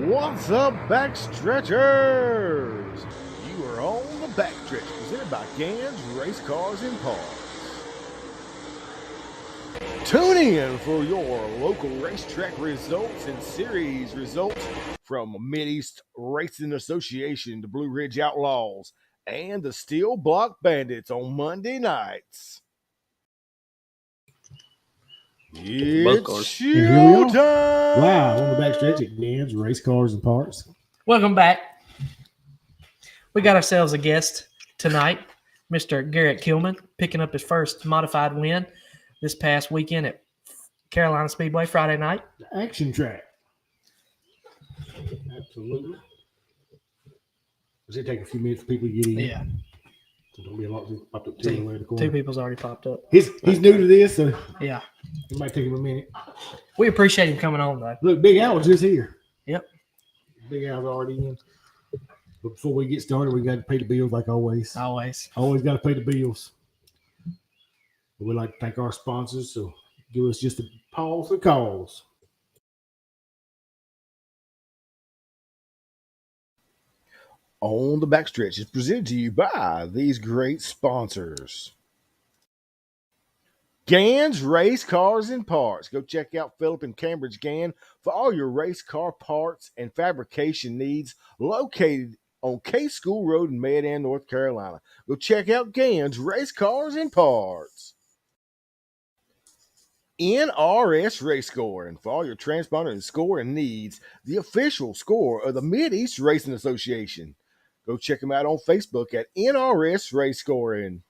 What's up, Backstretchers? You are on the Backstretch, presented by Gans Race Cars and Parts. Tune in for your local racetrack results and series results from Mid-East Racing Association, the Blue Ridge Outlaws, and the Steel Block Bandits on Monday nights. It's showtime! Wow, on the Backstretch at Gans Race Cars and Parts. Welcome back. We got ourselves a guest tonight, Mr. Garrett Kilman, picking up his first modified win this past weekend at Carolina Speedway Friday night. The action track. Absolutely. Does it take a few minutes for people to get in? Yeah. So don't be a lot to pop up two in the corner. Two people's already popped up. He's new to this, so Yeah. it might take him a minute. We appreciate him coming on, though. Look, Big Al was just here. Yep. Big Al's already in. But before we get started, we got to pay the bills like always. Always. Always got to pay the bills. But we'd like to thank our sponsors, so give us just a pause for calls. On the Backstretch is presented to you by these great sponsors. Gans Race Cars and Parts. Go check out Philip and Cambridge Gann for all your race car parts and fabrication needs, located on K School Road in Mayodan, North Carolina. Go check out Gans Race Cars and Parts. NRS Race Scoring for all your transponder and scoring needs, the official score of the Mid-East Racing Association. Go check them out on Facebook at NRS Race Scoring.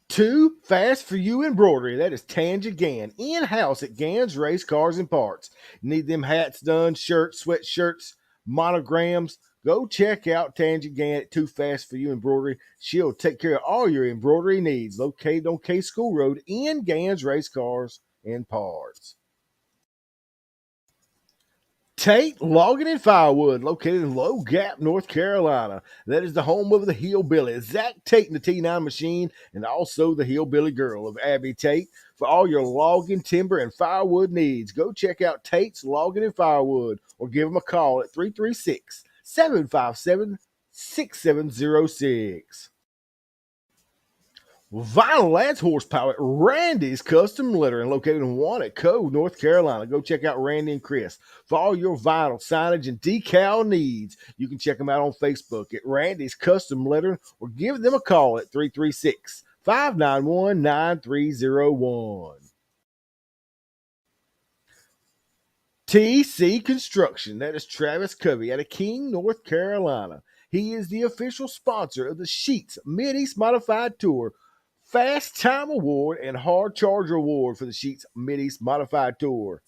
Too Fast for You Embroidery. That is Tanja Gann, in-house at Gans Race Cars and Parts. Need them hats done, shirts, sweatshirts, monograms. Go check out Tanja Gann at Too Fast for You Embroidery. She'll take care of all your embroidery needs. Located on K School Road in Gans Race Cars and Parts. Tate Logging and Firewood, located in Low Gap, North Carolina. That is the home of the Hillbilly, Zach Tate and the T9 Machine, and also the Hillbilly Girl of Abby Tate. For all your logging, timber, and firewood needs, go check out Tate's Logging and Firewood or give them a call at 336-757-6706. Vinyl adds horsepower at Randy's Custom Lettering, located in Wannaco, North Carolina. Go check out Randy and Chris for all your vinyl signage and decal needs. You can check them out on Facebook at Randy's Custom Lettering or give them a call at 336-591-9301. TC Construction, that is Travis Covey out of King, North Carolina. He is the official sponsor of the Sheets Mid-East Modified Tour, Fast Time Award, and Hard Charger Award for the Sheets Mid-East Modified Tour.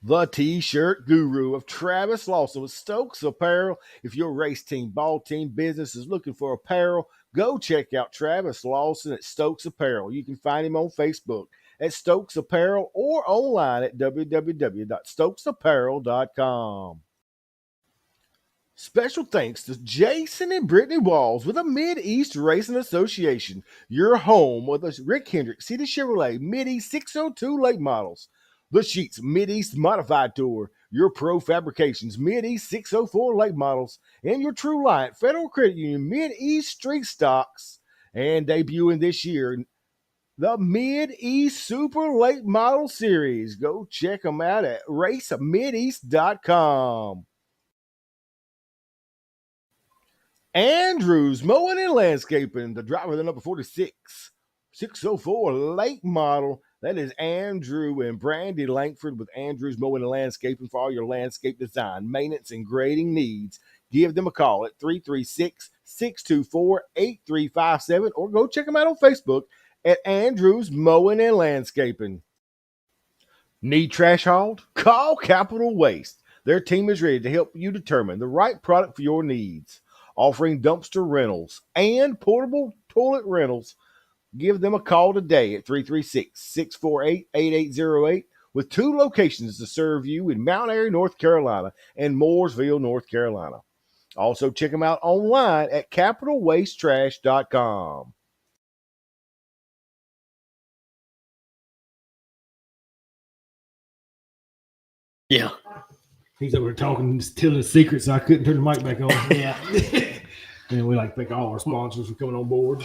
The T-shirt guru of Travis Lawson with Stokes Apparel. If your race team, ball team, business is looking for apparel, go check out Travis Lawson at Stokes Apparel. You can find him on Facebook at Stokes Apparel or online at www.stokesapparel.com. Special thanks to Jason and Brittany Walls with the Mid-East Racing Association, your home with the Rick Hendricks City Chevrolet Mid-East 602 late models. The Sheets Mid-East Modified Tour, your Pro Fabrications Mid-East 604 late models, and your True Light Federal Credit Union Mid-East Street Stocks. And debuting this year, the Mid-East Super Late Model Series. Go check them out at racemideast.com. Andrews Mowing and Landscaping, the driver of the number 46, 604 late model. That is Andrew and Brandy Langford with Andrews Mowing and Landscaping for all your landscape design, maintenance, and grading needs. Give them a call at 336-624-8357 or go check them out on Facebook at Andrews Mowing and Landscaping. Need trash hauled? Call Capital Waste. Their team is ready to help you determine the right product for your needs. Offering dumpster rentals and portable toilet rentals. Give them a call today at 336-648-8808 with 2 locations to serve you in Mount Airy, North Carolina and Mooresville, North Carolina. Also check them out online at capitalwastetrash.com. Yeah. He's over talking, telling his secrets, so I couldn't turn the mic back on. Yeah. And we like thank all our sponsors for coming on board.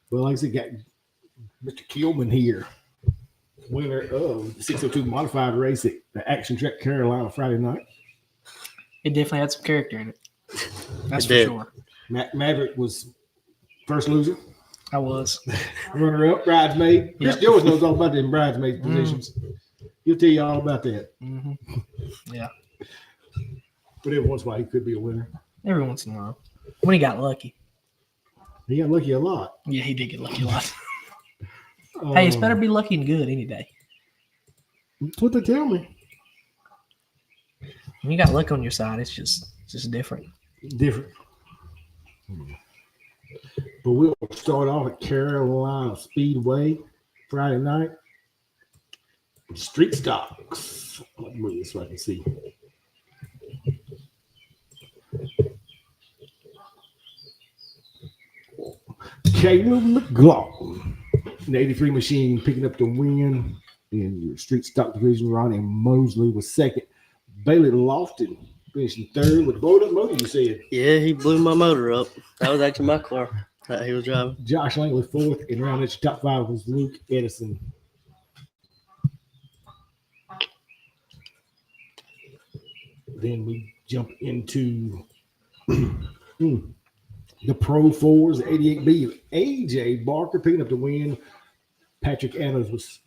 Well, like I said, got Mr. Kilman here, winner of the 602 modified race at the Action Track Carolina Friday night. It definitely had some character in it. That's It for did. sure. Maverick was first loser, I was. runner up, bridesmaid. Chris Yep. Jones knows all about them bridesmaid positions. He'll tell you all about that. Mm-hmm. Yeah. But every once in a while, he could be a winner. Every once in a while. When he got lucky. He got lucky a lot. Yeah, he did get lucky a lot. Hey, it's better be lucky and good any day. That's what they tell me. When you got luck on your side, it's just different. Different. But we'll start off at Carolina Speedway Friday night. Street stocks. Let me move this so I can see. Caleb McLaughlin, an 83 machine, picking up the win in your street stock division. Ronnie Mosley was second. Bailey Lofton finishing third with blowed up motor, you said. Yeah, he blew my motor up. That was actually my car that he was driving. Josh Langley fourth, and round out your top five was Luke Edison. Then we jump into the Pro Fours, the 88B. AJ Barker picking up the win. Patrick Adams was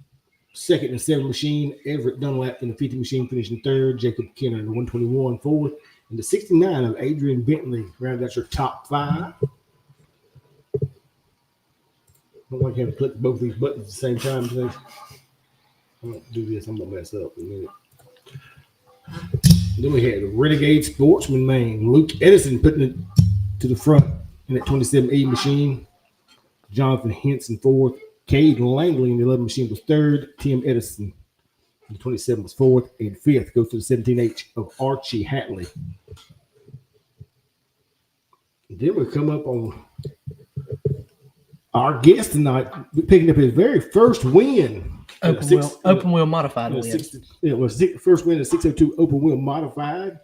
second in the 7 machine. Everett Dunlap in the 50 machine finishing third. Jacob Kenner in the 121 fourth. And the 69 of Adrian Bentley rounded out your top five. I don't like having to click both these buttons at the same time. So I'm going to do this. I'm going to mess up in a minute. Then we had Renegade Sportsman Maine. Luke Edison putting it to the front in that 27E machine. Jonathan Henson fourth. Cade Langley in the 11 machine was third. Tim Edison in the 27 was fourth. And fifth goes to the 17H of Archie Hatley. Then we come up on our guest tonight, picking up his very first win. Open wheel modified win. It was first win of 602 open wheel modified.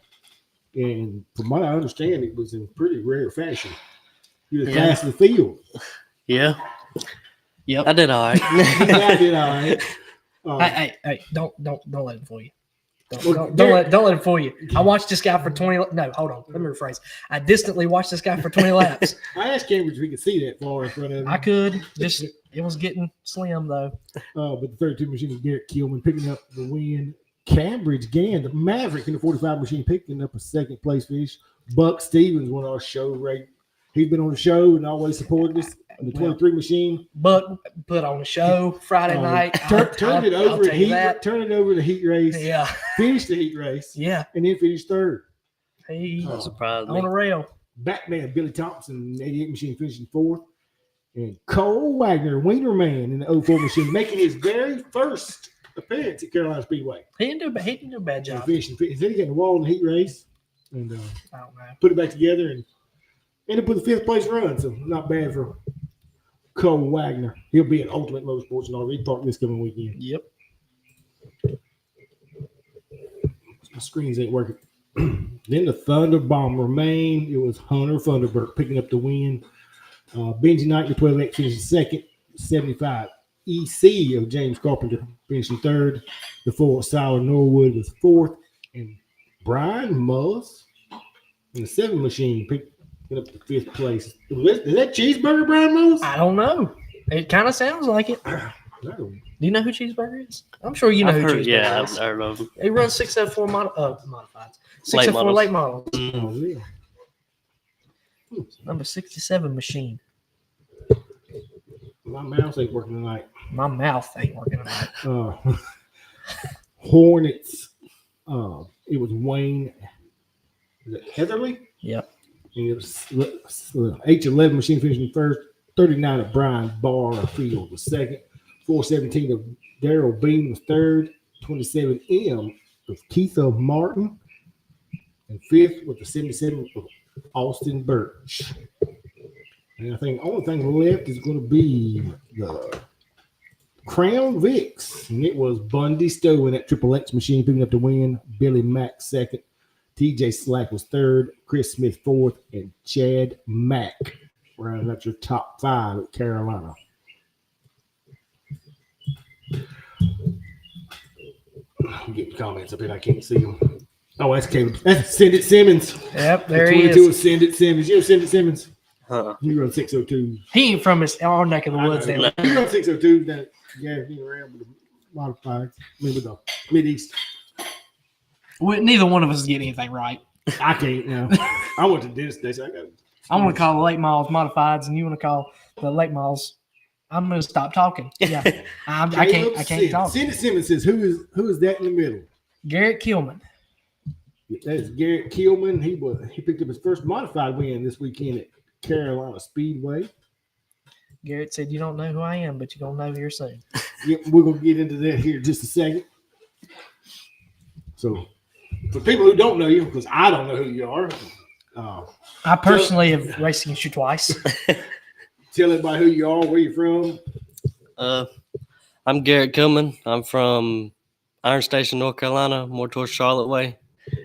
And from what I understand, it was in pretty rare fashion. You were the class of the field. Yeah. Yep. I did all right. I did all right. Hey, don't let him fool you. Don't let him fool you. I watched this guy for 20. No, hold on. Let me rephrase. I distantly watched this guy for 20 laps. I asked Cambridge if we could see that far in front of him. I could. Just it was getting slim though. But the 32 machine was Garrett Kilman picking up the win. Cambridge Gann, the Maverick in the 45 machine, picking up a second place finish. Buck Stevens, one of our show rate. He's been on the show and always supported us. The 23 machine. But put on the show Friday night. Turn it over to heat race. Yeah. Finish the heat race. Yeah. And then finish third. He Surprised me. on the rail. Batman Billy Thompson, 88 machine, finishing fourth. And Cole Wagner, Wiener Man in the 04 machine, making his very first appearance at Carolina Speedway. He didn't do a bad job. Then he got the wall in the heat race and I don't know. put it back together and ended up with a fifth place run. So not bad for Cole Wagner. He'll be at Ultimate Motorsports and RV Park this coming weekend. Yep. My screens ain't working. Then the Thunder Bomber Maine. It was Hunter Thunderbird picking up the win. Benji Knight, the 12X, finishing second. 75 EC of James Carpenter finishing third. The 4 Sour Norwood was fourth. And Brian Mullis in the 7 machine picking up the fifth place. Is that Cheeseburger, Brian Mullis? I don't know. It kind of sounds like it. No. Do you know who Cheeseburger is? I'm sure you know who Cheeseburger Yeah, is. I heard of him. He runs 604 modifieds. 604 late models. Oh, yeah. Number 67 machine. My mouse ain't working tonight. My mouth ain't working tonight. Hornets. It was Wayne. Is it Heatherly? Yep. And it was H11 machine finishing first. 39 of Brian Barfield was second. 417 of Daryl Beam was third. 27M of Keitha Martin. And fifth with the 77 of Austin Birch. And I think the only thing left is going to be the Crown Vics, and it was Bundy Stowe in that Triple X machine picking up the win. Billy Mack second. TJ Slack was third. Chris Smith fourth. And Chad Mack rounding out your top 5 at Carolina. I'm getting comments up here. I can't see them. Oh, that's Caleb. That's Send It Simmons. Yep, there he 22 is. is Send It Simmons. You know Send It Simmons? Huh. You run 602. He ain't from our neck of the woods. I There. know. You run 602. That he around with the modifieds. I mean, with the Mid East. Neither one of us is getting anything right. I can't now. I went to this day, so I got. I want to call the late miles modifieds, and you want to call the late miles. I'm going to stop talking. Yeah, I can't talk. Send It Simmons says, "Who is that in the middle?" Garrett Kilman. That is Garrett Kilman. He picked up his first modified win this weekend at Carolina Speedway. Garrett said, "You don't know who I am, but you're gonna know here soon." Yep, we're gonna get into that here in just a second. So, for people who don't know you, because I don't know who you are, I personally have raced against you twice. tell everybody who you are, where you're from. I'm Garrett Kilman. I'm from Iron Station, North Carolina, more towards Charlotte way.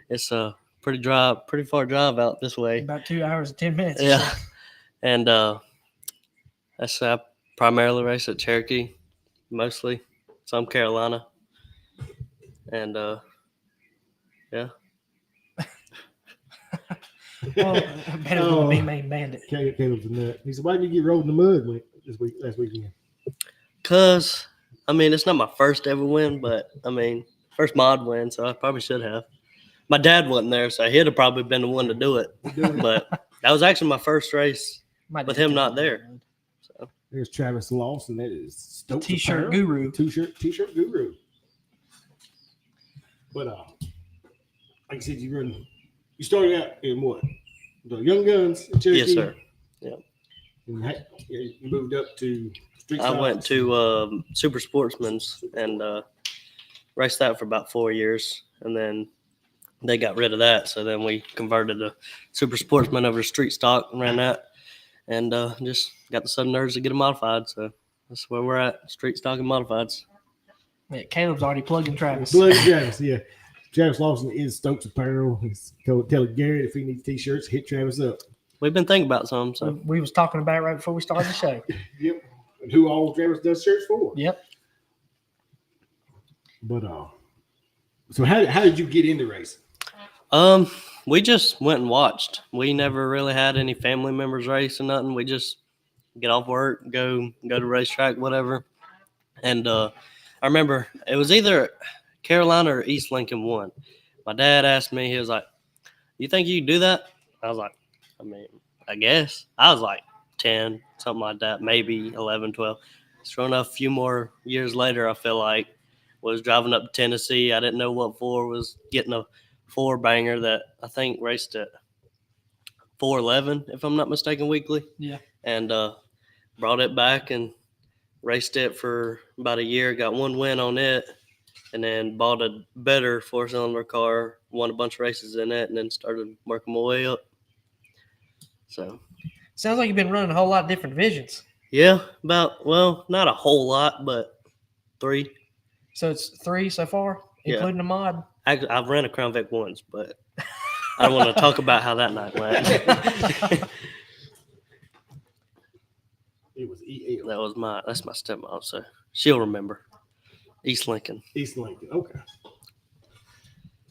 It's a pretty far drive out this way. About 2 hours and 10 minutes. Yeah, and I primarily race at Cherokee, mostly some Carolina, and yeah. Well, better than be main bandit. Caleb's a nut. He said, "Why did you get rolled in the mud last weekend?" Cause I mean, it's not my first ever win, but I mean, first mod win, so I probably should have. My dad wasn't there, so he'd have probably been the one to do it. But that was actually my first race with him not there. So there's Travis Lawson. That is Stokes T-shirt Apparel. guru. T-shirt guru. But like I said, you started out in what? The Young Guns in Cherokee? Yes, sir. Yeah. And you moved up to Street I Stocks. went to Super Sportsman's and raced that for about 4 years, and then they got rid of that. So then we converted to Super Sportsman over to Street Stock and ran that, and just got the Southern Nerds to get them modified. So that's where we're at, Street Stock and modifieds. Yeah, Caleb's already plugging Travis. Travis, yeah. Travis Lawson is Stokes Apparel. He's telling Garrett if he needs T-shirts, hit Travis up. We've been thinking about some. So We was talking about it right before we started the show. Yep. And who all Travis does shirts for. Yep. But so how did you get into racing? We just went and watched. We never really had any family members race or nothing. We just get off work, go to racetrack, whatever. And I remember it was either Carolina or East Lincoln won. My dad asked me, he was like, "You think you can do that?" I was like, I mean, I guess. I was like 10, something like that, maybe 11, 12. Sure enough, a few more years later, I feel like, was driving up to Tennessee. I didn't know what for, was getting a 4-banger that I think raced at 411, if I'm not mistaken, weekly. Yeah. And brought it back and raced it for about a year, got one win on it, and then bought a better 4-cylinder car, won a bunch of races in it, and then started working my way up. So Sounds like you've been running a whole lot of different divisions. yeah, not a whole lot, but 3. So it's 3 so far, including the mod. I've ran a Crown Vic once, but I don't want to talk about how that night went. It was EL. That's my stepmom, so she'll remember. East Lincoln. East Lincoln. Okay.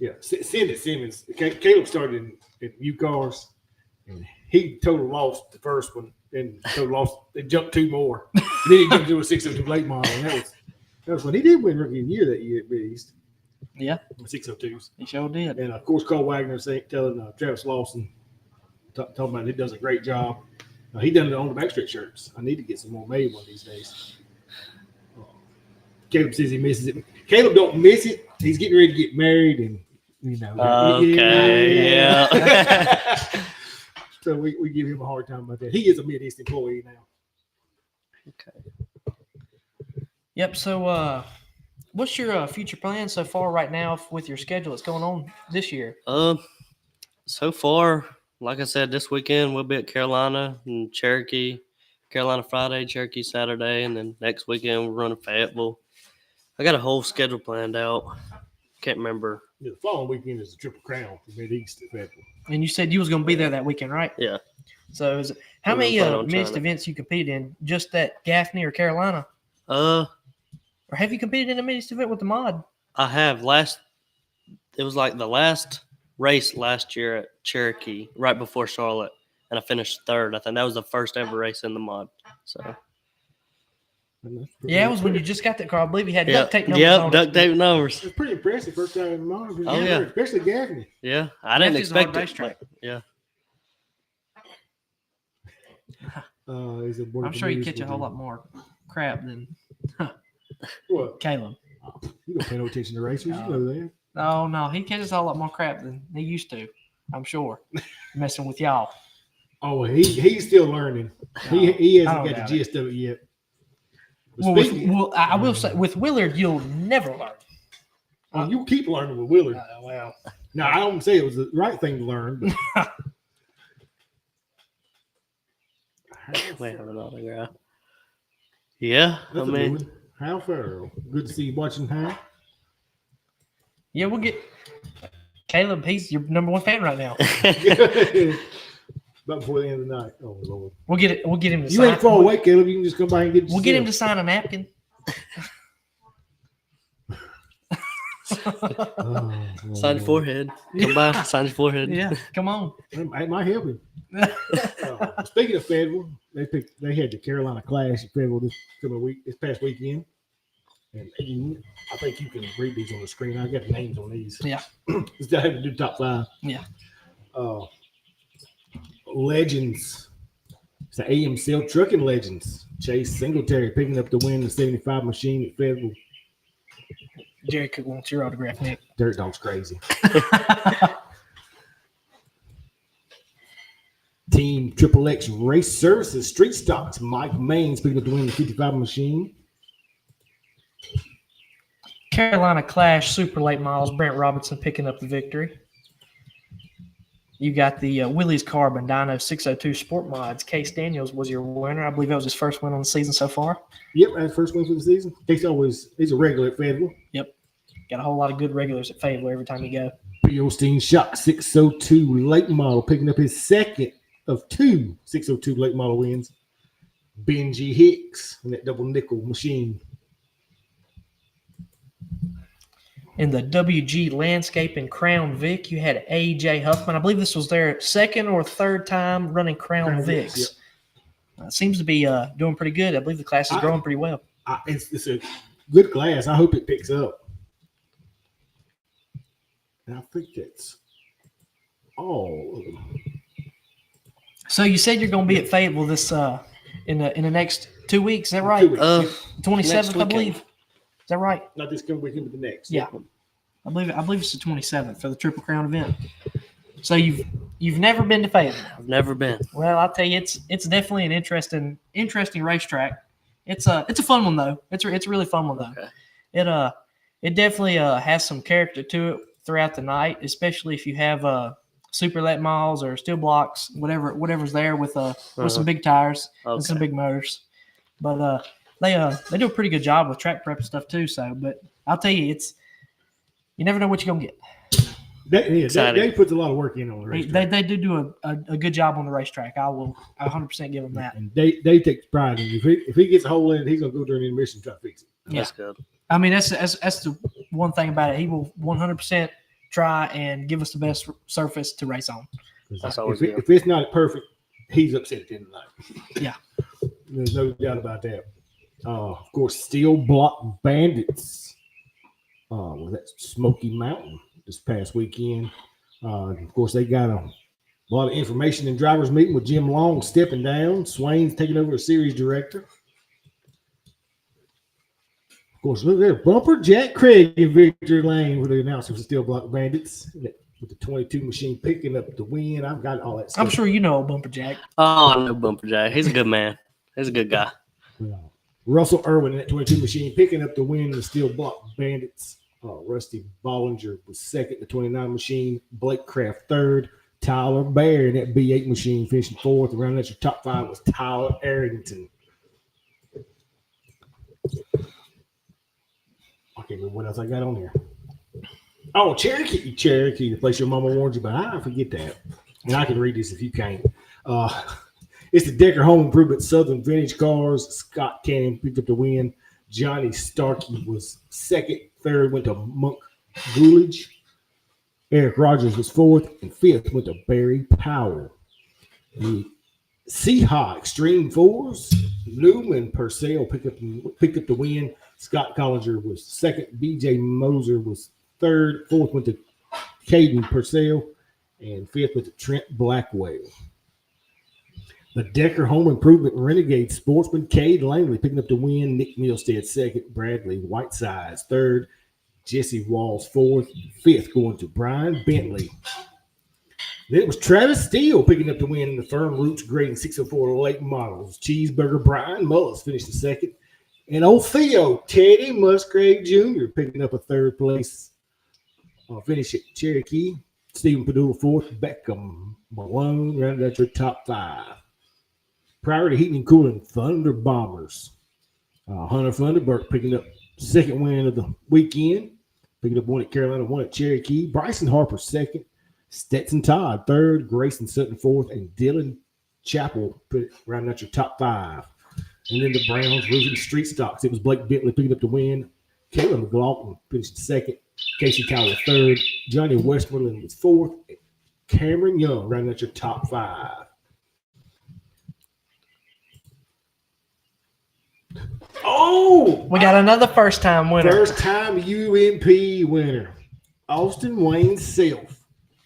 Yeah. Send It Simmons. Caleb started in U cars, and he total lost the first one, and total lost. They jumped 2 more. And then he jumped to a 602 late model, and that was when he did win Rookie of the Year that year at Mid East. Yeah. 602s. He sure did. And of course, Cole Wagner telling Travis Lawson, talking about he does a great job. He done it on the Backstretch shirts. I need to get some more made one of these days. Caleb says he misses it. Caleb don't miss it. He's getting ready to get married, and Okay, yeah. So we give him a hard time about that. He is a Mid-East employee now. Okay. Yep. So what's your future plan so far right now with your schedule that's going on this year? So far, like I said, this weekend we'll be at Carolina and Cherokee, Carolina Friday, Cherokee Saturday, and then next weekend we're running Fayetteville. I got a whole schedule planned out. Can't remember. Yeah, the following weekend is the Triple Crown for Mid-East at Fayetteville. And you said you was going to be there that weekend, right? Yeah. So how We're many gonna plan on mixed trying it. events you competed in? Just that Gaffney or Carolina? Or have you competed in a mixed event with the mod? I have it was like the last race last year at Cherokee, right before Charlotte, and I finished third. I think that was the first ever race in the mod. So Yeah, it was when you just got that car. I believe you had yeah, duct tape numbers on duct it. tape numbers. It's pretty impressive first time in mine. Oh, yeah. Especially Gaffney. Yeah, I didn't Gaffney's a hard expect it. racetrack. But yeah, I'm sure you catch a whole lot more crap than What? Caleb. You don't pay no attention to racers. You know that. Oh, no, he catches a whole lot more crap than he used to, I'm sure, messing with y'all. Oh, he's still learning. He I hasn't don't got doubt the gist of it yet. But Well, I will say, with Willard, you'll never learn. you keep learning with Willard. Well, Now, I don't say it was the right thing to learn, but we have an autograph. Yeah, that's I a good mean, one. Hal Farrell. Good to see you watching Hal. yeah, we'll get Caleb. He's your number one fan right now. About before the end of the night. Oh, Lord. We'll get it. We'll get him to You sign. ain't far away, Caleb. You can just come by and get We'll get him to sign a napkin. sign your forehead. Come by, sign your forehead. Yeah, come on. It might help him. Speaking of Fayetteville, they had the Carolina Clash at Fayetteville this past weekend. And I think you can read these on the screen. I got the names on these. Yeah. Instead of having to do top five. Yeah. Legends. It's the AM Cell Trucking Legends. Chase Singletary picking up the win in the 75 machine at Fayetteville. Jerry Cook wants your autograph, Nick. Dirt Dog's crazy. Team Triple X Race Services Street Stocks. Mike Maines picking up the win in the 55 machine. Carolina Clash Super Late Miles. Brent Robinson picking up the victory. You got the Willys Carbon Dyno 602 Sport Mods. Case Daniels was your winner. I believe that was his first win on the season so far. Yep, that's first win for the season. He's a regular at Fayetteville. Yep. Got a whole lot of good regulars at Fayetteville every time you go. Osteen Shock 602 late model picking up his second of two 602 late model wins. Benji Hicks in that double nickel machine. In the WG Landscape and Crown Vic, you had AJ Huffman. I believe this was their second or third time running Crown Vics. Yep. Seems to be doing pretty good. I believe the class is growing pretty well. It's a good class. I hope it picks up. And I think that's all of them. So you said you're going to be at Fayetteville this in the next 2 weeks. Is that right? 2 weeks. 27th, I believe. Is that right? Not this coming weekend, but the next. Yeah. I believe it's the 27th for the Triple Crown event. So you've never been to Fayetteville? I've never been. Well, I'll tell you, it's definitely an interesting racetrack. It's a fun one though. It's a really fun one though. Okay. It definitely has some character to it throughout the night, especially if you have super late miles or steel blocks, whatever's there with some big tires and some big motors. But they do a pretty good job with track prep and stuff too. So, but I'll tell you, you never know what you're gonna get. They puts a lot of work in on the racetrack. They do a good job on the racetrack. I will 100% give them that. And they take pride in it. If he gets a hole in it, he's gonna go during the intermission and try to fix it. That's good. I mean, that's the one thing about it. He will 100% try and give us the best surface to race on. That's always if it's not perfect, he's upset at the end of the night. Yeah. There's no doubt about that. Of course, Steel Block Bandits was at Smoky Mountain this past weekend. Of course, they got a lot of information in drivers' meeting with Jim Long stepping down. Swain's taking over as series director. Of course, look there, Bumper Jack Craig in victory lane with the announcer for Steel Block Bandits with the 22 machine picking up the win. I've got all that stuff. I'm sure you know Bumper Jack. Oh, I know Bumper Jack. He's a good man. He's a good guy. Russell Irwin in that 22 machine picking up the win in the Steel Block Bandits. Rusty Bollinger was second, the 29 machine. Blake Kraft third. Tyler Bear in that B8 machine, finishing fourth. Around that, your top 5 was Tyler Arrington. I can't remember what else I got on there. Oh, Cherokee, the place your mama warned you about. I forget that. And I can read this if you can't. It's the Decker Home Improvement Southern Vintage Cars. Scott Cannon picked up the win. Johnny Starkey was second. Third went to Monk Goolage. Eric Rogers was fourth. And fifth went to Barry Powell. The Seahawk Extreme Fours. Newman Purcell picked up the win. Scott Collinger was second. BJ Moser was third. Fourth went to Caden Purcell. And fifth went to Trent Blackwell. The Decker Home Improvement Renegade Sportsman, Cade Langley picking up the win. Nick Milstead second. Bradley Whitesides third. Jesse Walls fourth. Fifth going to Brian Bentley. Then it was Travis Steele picking up the win in the Firm Roots Grading 604 late models. Cheeseburger Brian Mullis finished the second. And old Theo, Teddy Musgrave Jr. picking up a third place. Finish at Cherokee. Stephen Padula fourth. Beckham Malone rounded out your top 5. Priority Heating and Cooling Thunder Bombers. Hunter Thunderberg picking up second win of the weekend. Picking up one at Carolina, one at Cherokee. Bryson Harper second. Stetson Todd third. Grayson Sutton fourth. And Dylan Chappell rounding out your top 5. And then the Browns losing street stocks. It was Blake Bentley picking up the win. Caleb McLaughlin finished second. Casey Tyler third. Johnny Westmoreland was fourth. Cameron Young rounding out your top 5. Oh, We got another first-time winner. first-time UMP winner, Austin Wayne Self,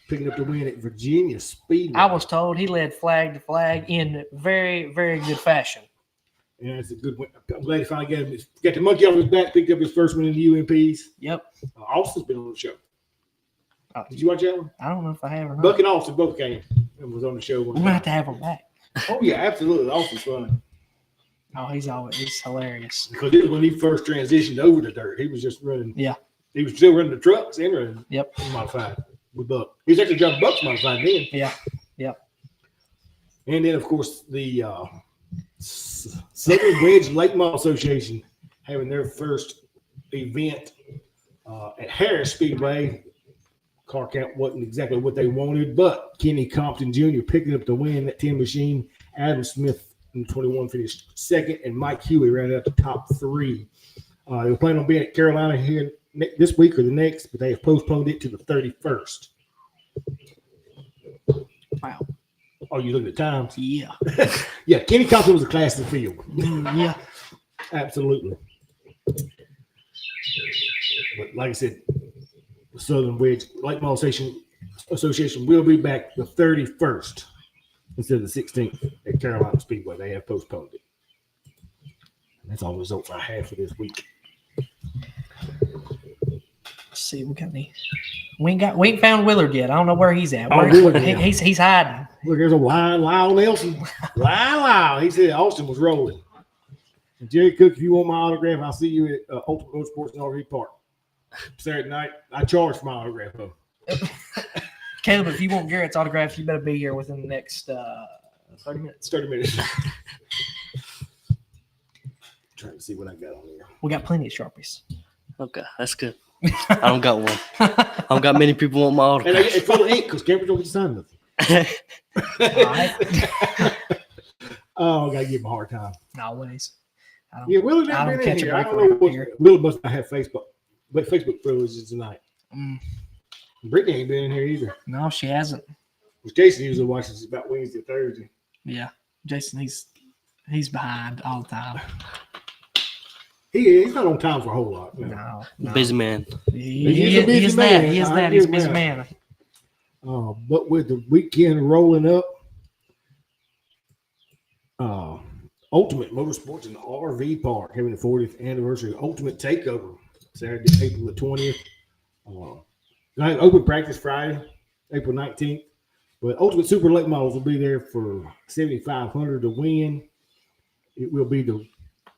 picking up the win at Virginia Speedway. I was told he led flag to flag in very, very good fashion. Yeah, it's a good win. I'm glad he finally got the monkey off his back, picked up his first win in the UMPs. Yep. Austin's been on the show. Did you watch that one? I don't know if I have or not. Buck and Austin both came and was on the show. We're going to have to have him back. Oh, yeah, absolutely. Austin's fun. Oh, he's hilarious. Because it was when he first transitioned over to dirt. He was just running. Yeah. He was still running the trucks and running Yep. modified with Buck. He was actually driving Buck's modified then. Yeah. Yep. And then, of course, the Southern Wedge Lake Model Association having their first event at Harris Speedway. Car count wasn't exactly what they wanted, but Kenny Compton Jr. picking up the win. That 10 machine. Adam Smith in 21 finished second, and Mike Huey rounded out the top 3. They were planning on being at Carolina here this week or the next, but they have postponed it to the 31st. Wow. Oh, you look at the times? Yeah. Yeah, Kenny Compton was a class in the field. Yeah. Absolutely. But like I said, the Southern Wedge Lake Model Association will be back the 31st instead of the 16th at Carolina Speedway. They have postponed it. And that's all the results I have for this week. Let's see. We got any? We ain't found Willard yet. I don't know where he's at. Oh, Where- Willard, yeah. he's hiding. Look, there's a Lyle Nelson. Lyle. He said Austin was rolling. And Jerry Cook, if you want my autograph, I'll see you at Ultimate Motorsports in RV Park Saturday night. I charge for my autograph, though. Caleb, if you want Garrett's autograph, you better be here within the next 30 minutes. 30 minutes. Trying to see what I got on here. We got plenty of Sharpies. Okay, that's good. I don't got one. I don't got many people want my And I autograph. get full of ink because Cameron don't get to sign nothing. All right. Oh, I got to give him a hard time. Always. Yeah, Willie I never don't been in catch a here. I break don't know around what. here. Willie must not have Facebook. But Facebook privileges tonight. Mm, Brittany ain't been in here either. no, she hasn't. Which Jason usually watches about Wednesday, Thursday. Yeah. Jason, he's behind all the time. He's not on time for a whole lot. No. Busy man. He's a busy He is man. that. He is I that. He's a give busy him man. But with the weekend rolling up, Ultimate Motorsports in the RV Park having the 40th anniversary of Ultimate Takeover Saturday, April the 20th. Open practice Friday, April 19th. But Ultimate Super Late Models will be there for $7,500 to win. It will be the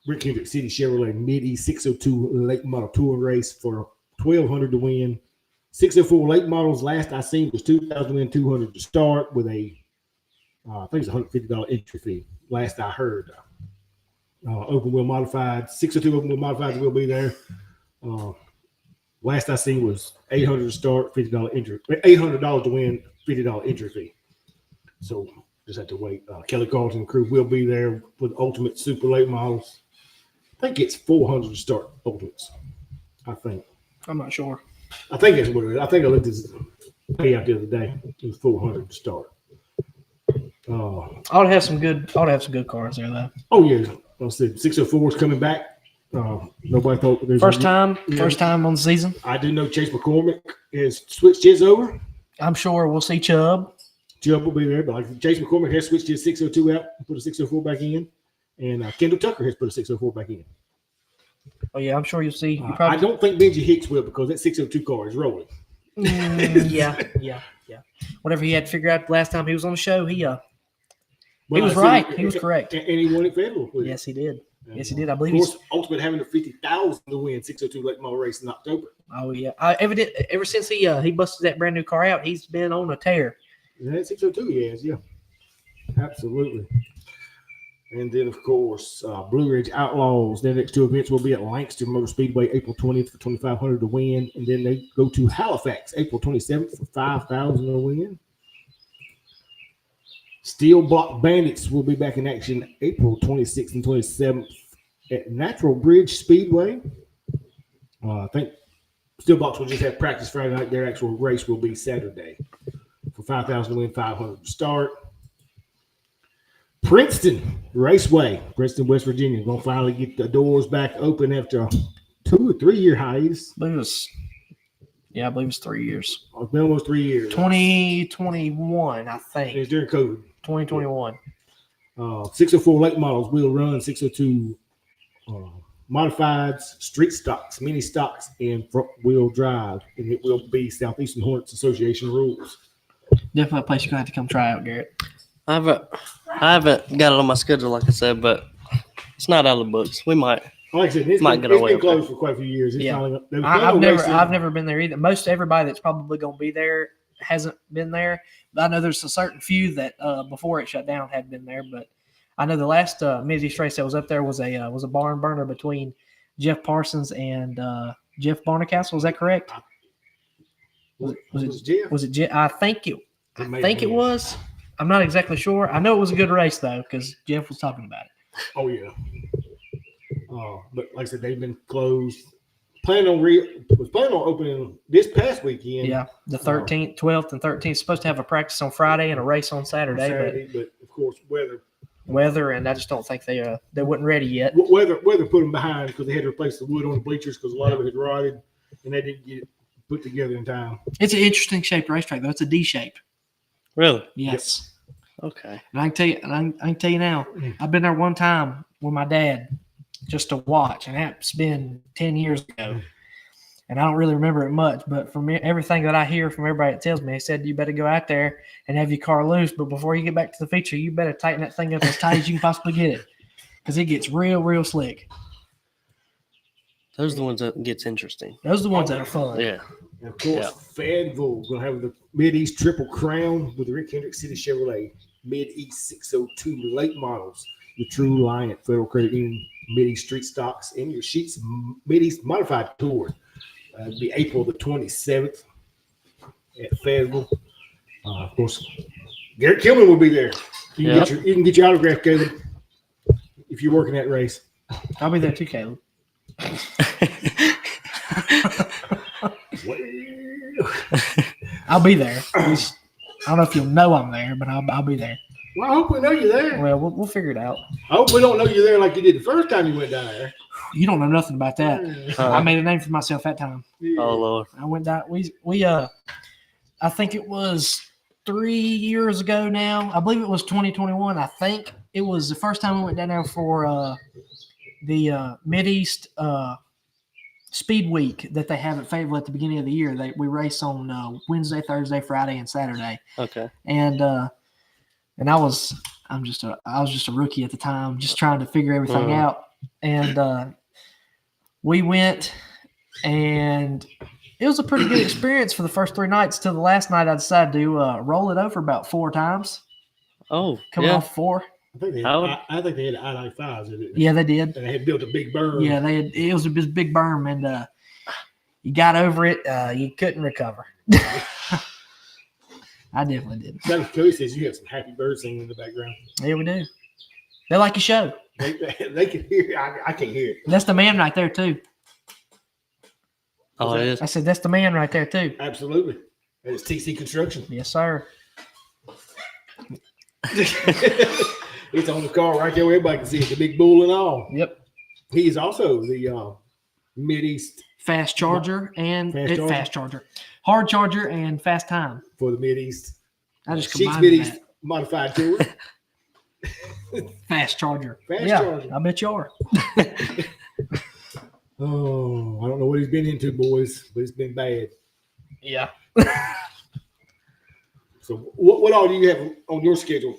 Rick Hendrick City Chevrolet Mid-E 602 Late Model Touring Race for $1,200 to win. 604 late models. Last I seen was $2,200 to start with a, I think it's $150 entry fee. Last I heard. Open wheel modified. 602 open wheel modifieds will be there. Last I seen was $800 to start, $50 entry, $800 to win, $50 entry fee. So just have to wait. Kelly Carlton crew will be there with ultimate super late models. I think it's $400 to start ultimates. I think. I'm not sure. I think that's what it is. I think I looked at this payout the other day. It was $400 to start. I would have some good cars there though. Oh yeah, I said 604 is coming back. Nobody thought there's First time on the season. I do know Chase McCormick has switched his over. I'm sure we'll see Chubb. Chubb will be there, but like Chase McCormick has switched his 602 out and put a 604 back in, and Kendall Tucker has put a 604 back in. Oh yeah, I'm sure you'll see. I don't think Benji Hicks will because that 602 car is rolling. Yeah. Whatever he had to figure out last time he was on the show, he was right. He was correct. And he won it federal. Yes, he did. And, Yes, he did. I believe of course, Ultimate having the $50,000 to win 602 late model race in October. Oh yeah. Ever since he busted that brand new car out, he's been on a tear. Yeah, that 602 he has, yeah. Absolutely. And then, of course, Blue Ridge Outlaws. Their next two events will be at Langston Motor Speedway April 20th for $2,500 to win. And then they go to Halifax April 27th for $5,000 to win. Steel Block Bandits will be back in action April 26th and 27th at Natural Bridge Speedway. I think Steel Blocks will just have practice Friday night. Their actual race will be Saturday for $5,000 to win, $500 to start. Princeton Raceway, Princeton, West Virginia, going to finally get the doors back open after a 2 or 3 year hiatus. I believe it was 3 years. It's been almost 3 years. 2021, I think. It's during COVID. 2021. 604 late models will run 602 modifieds, street stocks, mini stocks, and front wheel drive. And it will be Southeastern Hornets Association rules. Definitely a place you're going to have to come try out, Garrett. I haven't got it on my schedule, like I said, but it's not out of the books. We might. Like I said, it's been closed for quite a few years. I've never been there either. Most everybody that's probably going to be there hasn't been there. But I know there's a certain few that before it shut down had been there. But I know the last Mid-East race that was up there was a barn burner between Jeff Parsons and Jeff Barnacastle. Is that correct? Was it Jeff? Was it Jeff? I think it was. I'm not exactly sure. I know it was a good race though because Jeff was talking about it. Oh yeah. But like I said, they've been closed. Planning on opening this past weekend. Yeah, the 13th, 12th, and 13th. Supposed to have a practice on Friday and a race on Saturday. But of course, weather, and I just don't think they weren't ready yet. Weather put them behind because they had to replace the wood on the bleachers because a lot of it had rotted, and they didn't get it put together in time. It's an interesting shaped racetrack though. It's a D shape. Really? Yes. Yep. Okay. And I can tell you now. I've been there one time with my dad just to watch, and that's been 10 years ago. And I don't really remember it much, but from everything that I hear from everybody that tells me, they said you better go out there and have your car loose, but before you get back to the feature, you better tighten that thing up as tight as you can possibly get it because it gets real, real slick. Those are the ones that gets interesting. Those are the ones that are fun. Yeah. And of course, Fayetteville going to have the Mid-East Triple Crown with the Rick Hendrick City Chevrolet Mid-East 602 late models, the True Lion Federal Credit Union Mid-East Street Stocks, and your Sheets Mid-East Modified Tour. It'll be April the 27th at Fayetteville. Of course, Garrett Kilman will be there. You can get your autograph, Caleb, if you're working that race. I'll be there too, Caleb. I'll be there. I don't know if you'll know I'm there, but I'll be there. Well, I hope we know you're there. Well, we'll figure it out. I hope we don't know you're there like you did the first time you went down there. You don't know nothing about that. I made a name for myself that time. Yeah. Oh Lord. I went down. I think it was 3 years ago now. I believe it was 2021. I think it was the first time we went down there for the Mid-East Speed Week that they have at Fayetteville at the beginning of the year. We race on Wednesday, Thursday, Friday, and Saturday. Okay. And I was just a rookie at the time, just trying to figure everything out. And we went, and It was a pretty good experience for the first 3 nights. Till the last night, I decided to roll it over about 4 times. Oh, Coming yeah. off 4. I think they I would- had, I think they had I-95s in it. Yeah, they did. And they had built a big berm. Yeah, it was a big berm, and you got over it. You couldn't recover. I definitely did. That was Cody says you have some happy birds singing in the background. Yeah, we do. They like your show. They can hear it. I can't hear it. That's the man right there, too. Oh, it is. I said, that's the man right there, too. Absolutely. That is TC Construction. Yes, sir. It's on the car right there where everybody can see it, the big bull and all. Yep. He is also the Mid-East Fast charger and Fast charger. hard charger and fast time. for the Mid-East. I just Sheets combined Mid-East that. modified tour. Fast charger. Fast yeah, charger. I bet you are. Oh, I don't know what he's been into, boys, but it's been bad. Yeah. So what all do you have on your schedule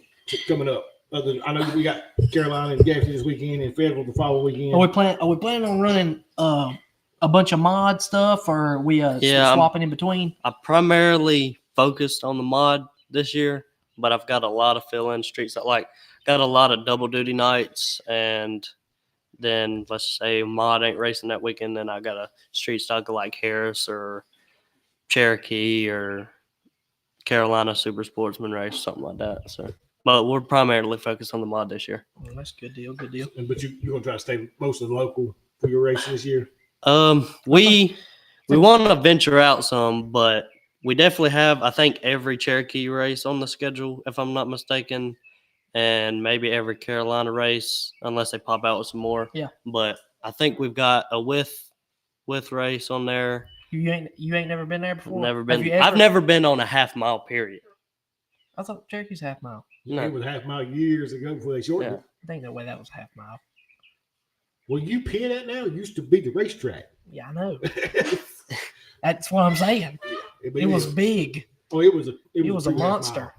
coming up? Other than, I know we got Carolina and Gaffney this weekend and Federal the following weekend. Are we planning on running a bunch of mod stuff, or are we Yeah, swapping in between? I primarily focused on the mod this year, but I've got a lot of fill-in streets that got a lot of double duty nights, and then let's say mod ain't racing that weekend, then I got a street stock like Harris or Cherokee or Carolina Super Sportsman race, something like that. So, but we're primarily focused on the mod this year. Well, that's a good deal. Good deal. But you're gonna try to stay most of the local for your race this year. We want to venture out some, but we definitely have, I think, every Cherokee race on the schedule, if I'm not mistaken, and maybe every Carolina race, unless they pop out with some more. Yeah. But I think we've got a with race on there. You ain't never been there before. Never Have been. you ever? I've never been on a half mile period. I thought Cherokee's half mile. No. It was half mile years ago before they shortened Yeah. it. I think no way that was half mile. Well, you pin that now used to be the racetrack. Yeah, I know. That's what I'm saying. It was big. Oh, it was a a true half monster. mile.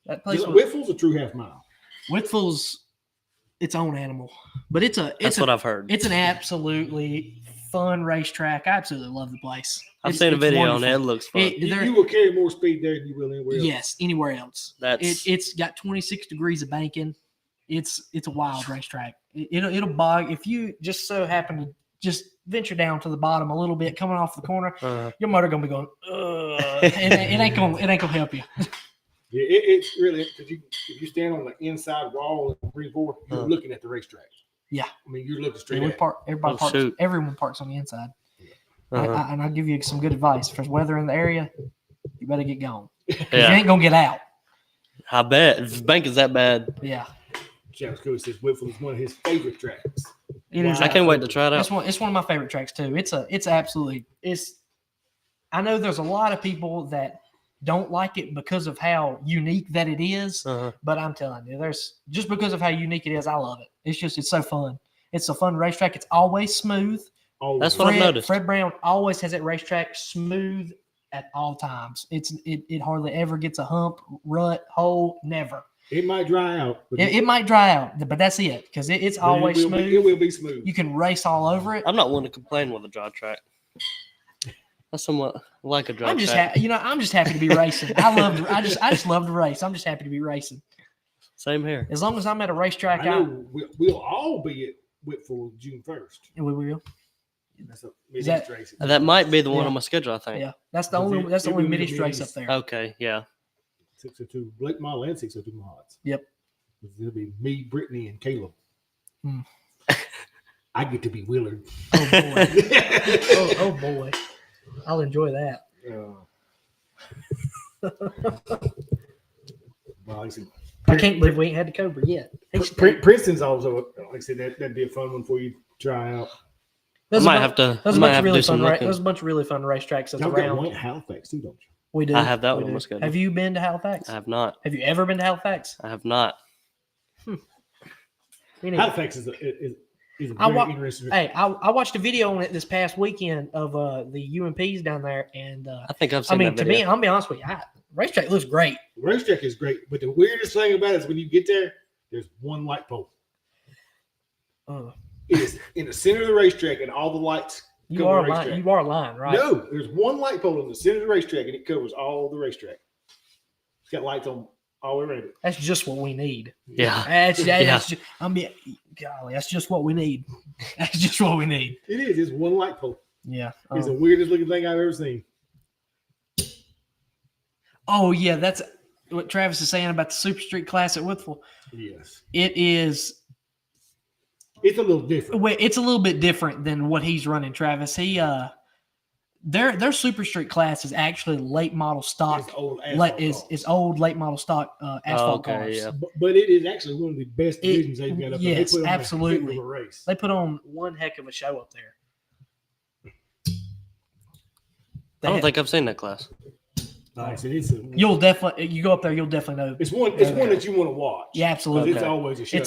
That place was Whiffle's a true half mile. Whitfield's its own animal, but That's what I've heard. it's an absolutely fun racetrack. I absolutely love the place. I've seen a video on it. It looks fun. You will carry more speed there than you will anywhere else. Yes, anywhere else. It's got 26 degrees of banking. It's a wild racetrack. It'll bog if you just so happen to just venture down to the bottom a little bit, coming off the corner. Your motor gonna be going, and it ain't gonna help you. Yeah, it's really if you stand on the inside wall and breathe forward, you're looking at the racetrack. Yeah, I mean you're looking straight Yeah, at it. everyone parks on the inside. And I'll give you some good advice for weather in the area. You better get going. You ain't gonna get out. I bet if the bank is that bad. Yeah, Travis Cody says Whitfield is one of his favorite tracks. it is. I can't wait to try it out. It's one of my favorite tracks too. It's absolutely. I know there's a lot of people that don't like it because of how unique that it is, but I'm telling you, there's just because of how unique it is, I love it. It's so fun. It's a fun racetrack. It's always smooth. That's what I've noticed. Fred Brown always has that racetrack smooth at all times. It hardly ever gets a hump, rut, hole, never. It might dry out. But It might dry out, but that's it because it's always smooth. It will be smooth. You can race all over it. I'm not one to complain with a dry track. That's somewhat like a dry I'm just track. I'm just happy to be racing. I just love to race. I'm just happy to be racing. Same here. As long as I'm at a racetrack, I know we'll all be at Whitfield June 1st. we will. That's a Is that- mid-east race. That might be the one Yeah. on my schedule, I think. Yeah, that's the It only will be mid-east race up mid-east. there. Okay, yeah. 602 Blake model and 602 mods. Yep. It'll be me, Brittany, and Caleb. Hmm. I get to be Willard. Oh boy. oh boy. I'll enjoy that. Well, like I said, I can't believe we ain't had the Cobra yet. Princeton's also, like I said, that'd be a fun one for you to try out. I might have to There's a might bunch have of to really do some fun. looking. There's a bunch of really fun racetracks that's Y'all got around. one at Halifax too, don't you? We do. I have that We one on do. my schedule. Have you been to Halifax? I have not. Have you ever been to Halifax? I have not. We need- Halifax is a I very wa- interesting. Hey, I watched a video on it this past weekend of the UMPs down there, and I think I've I seen mean, that to me, video. I'll be honest with you, racetrack looks great. The racetrack is great, but the weirdest thing about it is when you get there, there's one light pole. Uh, It is in the center of the racetrack, and all the lights You Cover are the lying. racetrack. You are lying, right? No, there's one light pole in the center of the racetrack, and it covers all the racetrack. It's got lights on all around it. That's just what we need. Yeah. That's Yeah. just, golly, that's just what we need. That's just what we need. It is. It's one light pole. Yeah. It's the weirdest looking thing I've ever seen. Oh yeah, that's what Travis is saying about the Super Street Class at Woodville. Yes. It is. It's a little different. Wait, it's a little bit different than what he's running, Travis. Their Super Street Class is actually late model stock. It's old asphalt cars. Is old late model stock asphalt okay, cars. yeah. But it is actually one of the best divisions they've got up there. Yes, They put on absolutely. a heck of a race. They put on one heck of a show up there. I don't think I've seen that class. Like I said, it's You'll definitely you go up there. You'll definitely know. it's one that you want to watch. Yeah, absolutely. It's always a show.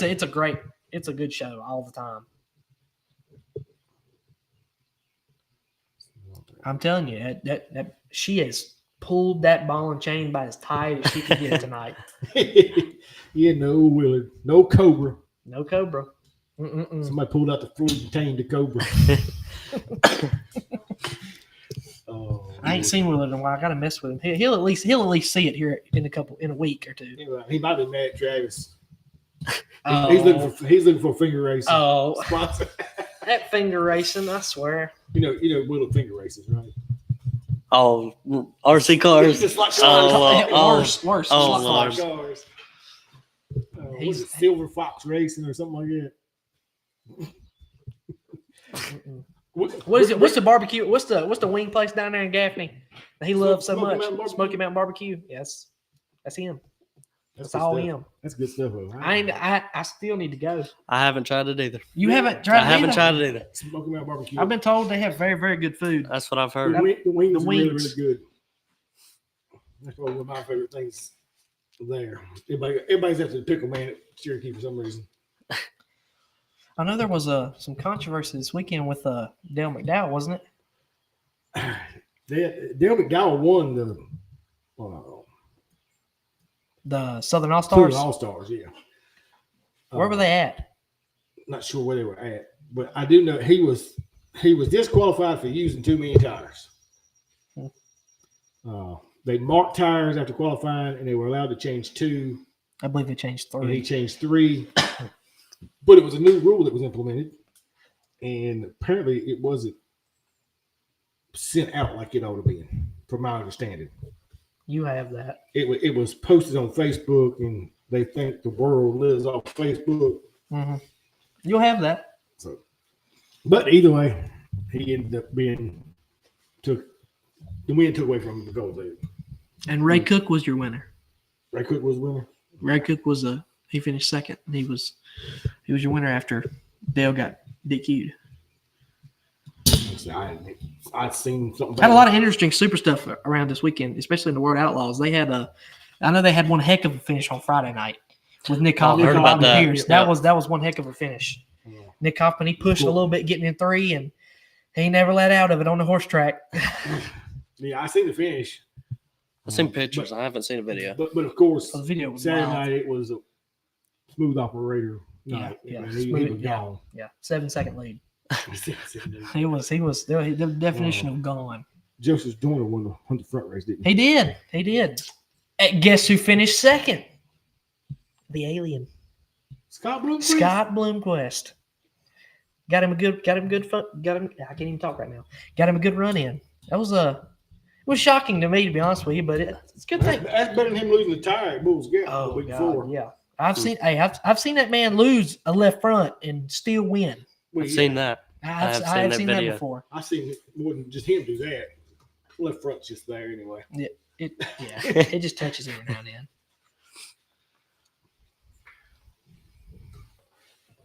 It's a good show all the time. I'm telling you, that she has pulled that ball and chain by as tight as she could get tonight. Yeah, no Willard, no Cobra. No Cobra. Mm-mm-mm. Somebody pulled out the fluid and tamed the Cobra. Oh, I ain't seen Willard in a while. I gotta mess with him. He'll at least see it here in a week or two. yeah, he might be mad at Travis. Oh, He's looking for finger racing. oh, Sponsor. that finger racing! I swear. You know Willard finger races, right? Oh, RC cars. Just like Oh, Worse. oh, It's like Lord. cars. Was He's- it Silver Fox Racing or something like that? Mm-mm. What is it? What's the barbecue? What's the wing place down there in Gaffney that he loves so Smoky much? Mountain Barbecue. Smoky Mountain Barbecue. Yes, that's him. That's good all stuff. him. That's good stuff. Though. I still need to go. I haven't tried it either. You haven't tried. I haven't either? tried it either. Smoky Mountain Barbecue. I've been told they have very, very good food. That's what I've the, heard. wings the are really, wings. really good. That's one of my favorite things there. Everybody's after the pickle man at Cherokee for some reason. I know there was some controversy this weekend with Dale McDowell, wasn't it? Dale McDowell won The Southern All two Stars. All-Stars, yeah. Where were they at? Not sure where they were at, but I do know he was disqualified for using too many tires. They marked tires after qualifying, and they were allowed to change 2, I believe they changed and he 3. changed 3. But it was a new rule that was implemented, and apparently it wasn't sent out like it ought to be, from my understanding. You have that. It was posted on Facebook, and they think the world lives off Facebook. Mm-hmm. You'll have that. So, but either way, he ended up the win took away from him the gold there. And Ray Cook was your winner. Ray Cook was winner. Ray Cook was he finished second. He was your winner after Dale got DQ'd. I'd seen something. Had a lot of interesting super stuff around this weekend, especially in the World Outlaws. They had I know they had one heck of a finish on Friday night with Nick Hoffman heard and about Bobby that. Pierce. Yeah. That was one heck of a finish. Yeah. Nick Hoffman, he pushed a little bit getting in 3, and he never let out of it on the horse track. Yeah, I seen the finish. I've seen pictures. I haven't seen a video. But of course, So the video was Saturday wild. night it was a smooth operator night. Yeah, I mean, yeah. he Smooth, was yeah. gone. Yeah, 7-second lead. He was the definition of gone. Joseph Joyner won the front race, didn't he? He did. And guess who finished second? The alien, Scott Bloomquist. Scott Bloomquist. Got him. I can't even talk right now. Got him a good run in. That was it was shocking to me, to be honest with you, but it's a good thing. That's better than him losing the tire at Bulls Gap the Oh week God, before. yeah. I've seen that man lose a left front and still win. Well, I've yeah, seen that. I seen have that seen that video. before. I seen more than just him do that. Left front's just there anyway. It just touches every now and then.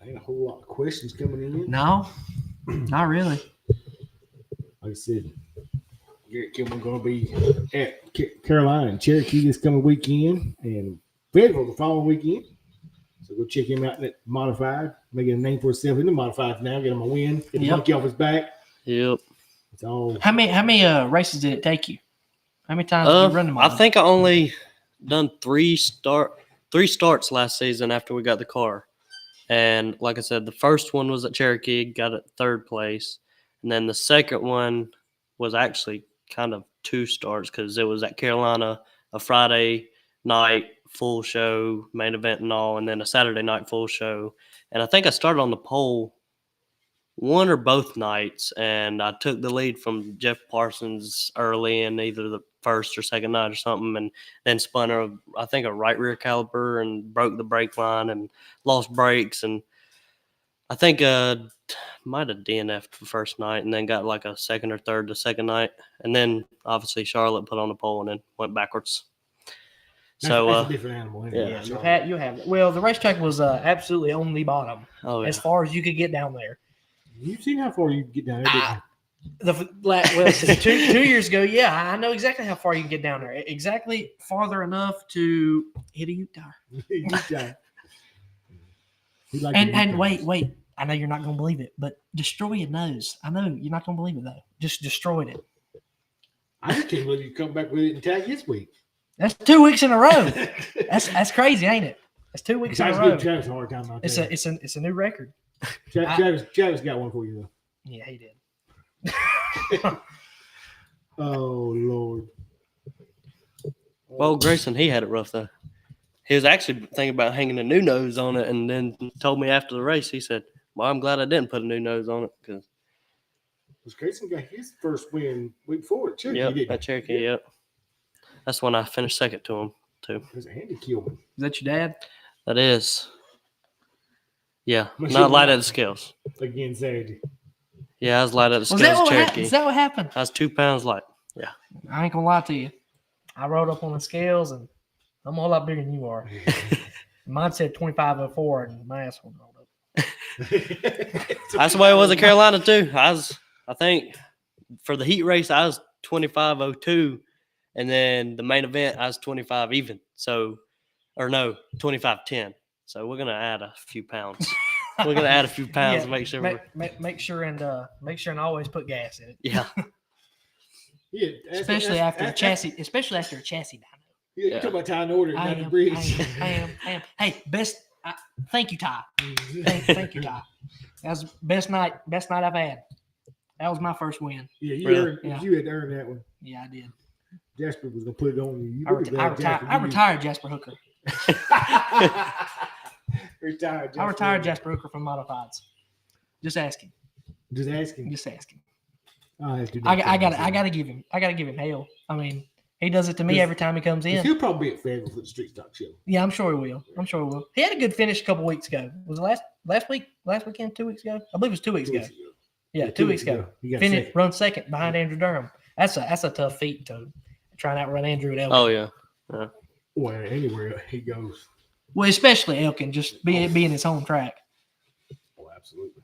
Ain't a whole lot of questions coming in. No, not really. Like I said, Garrett Kilman going to be at Carolina and Cherokee this coming weekend, and Fayetteville the following weekend. So go check him out in that modified, making a name for himself in the modified now, get him a win, get the Yep. monkey off his back. Yep. It's all How many races did it take you? How many times did you run them? I think I only done 3 starts last season after we got the car. And like I said, the first one was at Cherokee, got it 3rd place. And then the second one was actually kind of 2 starts because it was at Carolina, a Friday night full show, main event and all, and then a Saturday night full show. And I think I started on the pole one or both nights, and I took the lead from Jeff Parsons early in either the first or second night or something, and then spun a right rear caliper and broke the brake line and lost brakes, and I think might have DNF'd the first night and then got like a second or third the second night, and then obviously Charlotte put on the pole and then went backwards. That's a different animal. Yeah, you have. Well, the racetrack was absolutely on the bottom as far as you could get down there. You've seen how far you can get down there, since 2 years ago, yeah, I know exactly how far you can get down there. Exactly farther enough to hit a U-tire. And wait. I know you're not going to believe it, but destroy your nose. I know you're not going to believe it, though. Just destroyed it. I just can't believe you come back with it and tag this week. That's 2 weeks in a row. That's crazy, ain't it? That's 2 weeks in a row. Travis a hard time out there. It's a new record. Travis got one for you, though. Yeah, he did. Oh, Lord. Well, Grayson, he had it rough, though. He was actually thinking about hanging a new nose on it, and then told me after the race, he said, well, I'm glad I didn't put a new nose on it. Because Grayson got his first win week before at Cherokee, yep, didn't he? At Cherokee, yep. That's when I finished second to him, too. It was Andy Kilman. Is that your dad? That is. Yeah, not light at the scales. Again, Saturday. Yeah, I was light at the scales, Cherokee. Is that what happened? I was 2 pounds light. Yeah. I ain't going to lie to you. I rode up on the scales, and I'm a whole lot bigger than you are. Mine said 25.04, and my asshole rolled up. That's the way it was in Carolina, too. I think, for the heat race, I was 25.02, and then the main event, I was 25 even. 25.10. So we're gonna add a few pounds. We're gonna add a few pounds to make sure. Make sure and always put gas in it. Yeah. Yeah. Especially after a chassis dyno. Yeah, you talk about tying order down the bridge. I am. Hey, thank you, Ty. Thank you, Ty. That was best night I've had. That was my first win. Yeah, you had to earn that one. Yeah, I did. Jasper was gonna put it on you. I retired Jasper Hooker. I retired Jasper Hooker from modifieds. Just asking. I gotta give him hell. I mean, he does it to me every time he comes in. He'll probably be at Fayetteville for the Street Stock Show. Yeah, I'm sure he will. He had a good finish a couple weeks ago. Was it last weekend, 2 weeks ago? I believe it was 2 weeks ago. Yeah, 2 weeks ago. Run second behind Andrew Durham. That's a tough feat to try and outrun Andrew at Elkin. Oh yeah. Well, anywhere he goes. Well, especially Elkin, just being his home track. Oh, absolutely.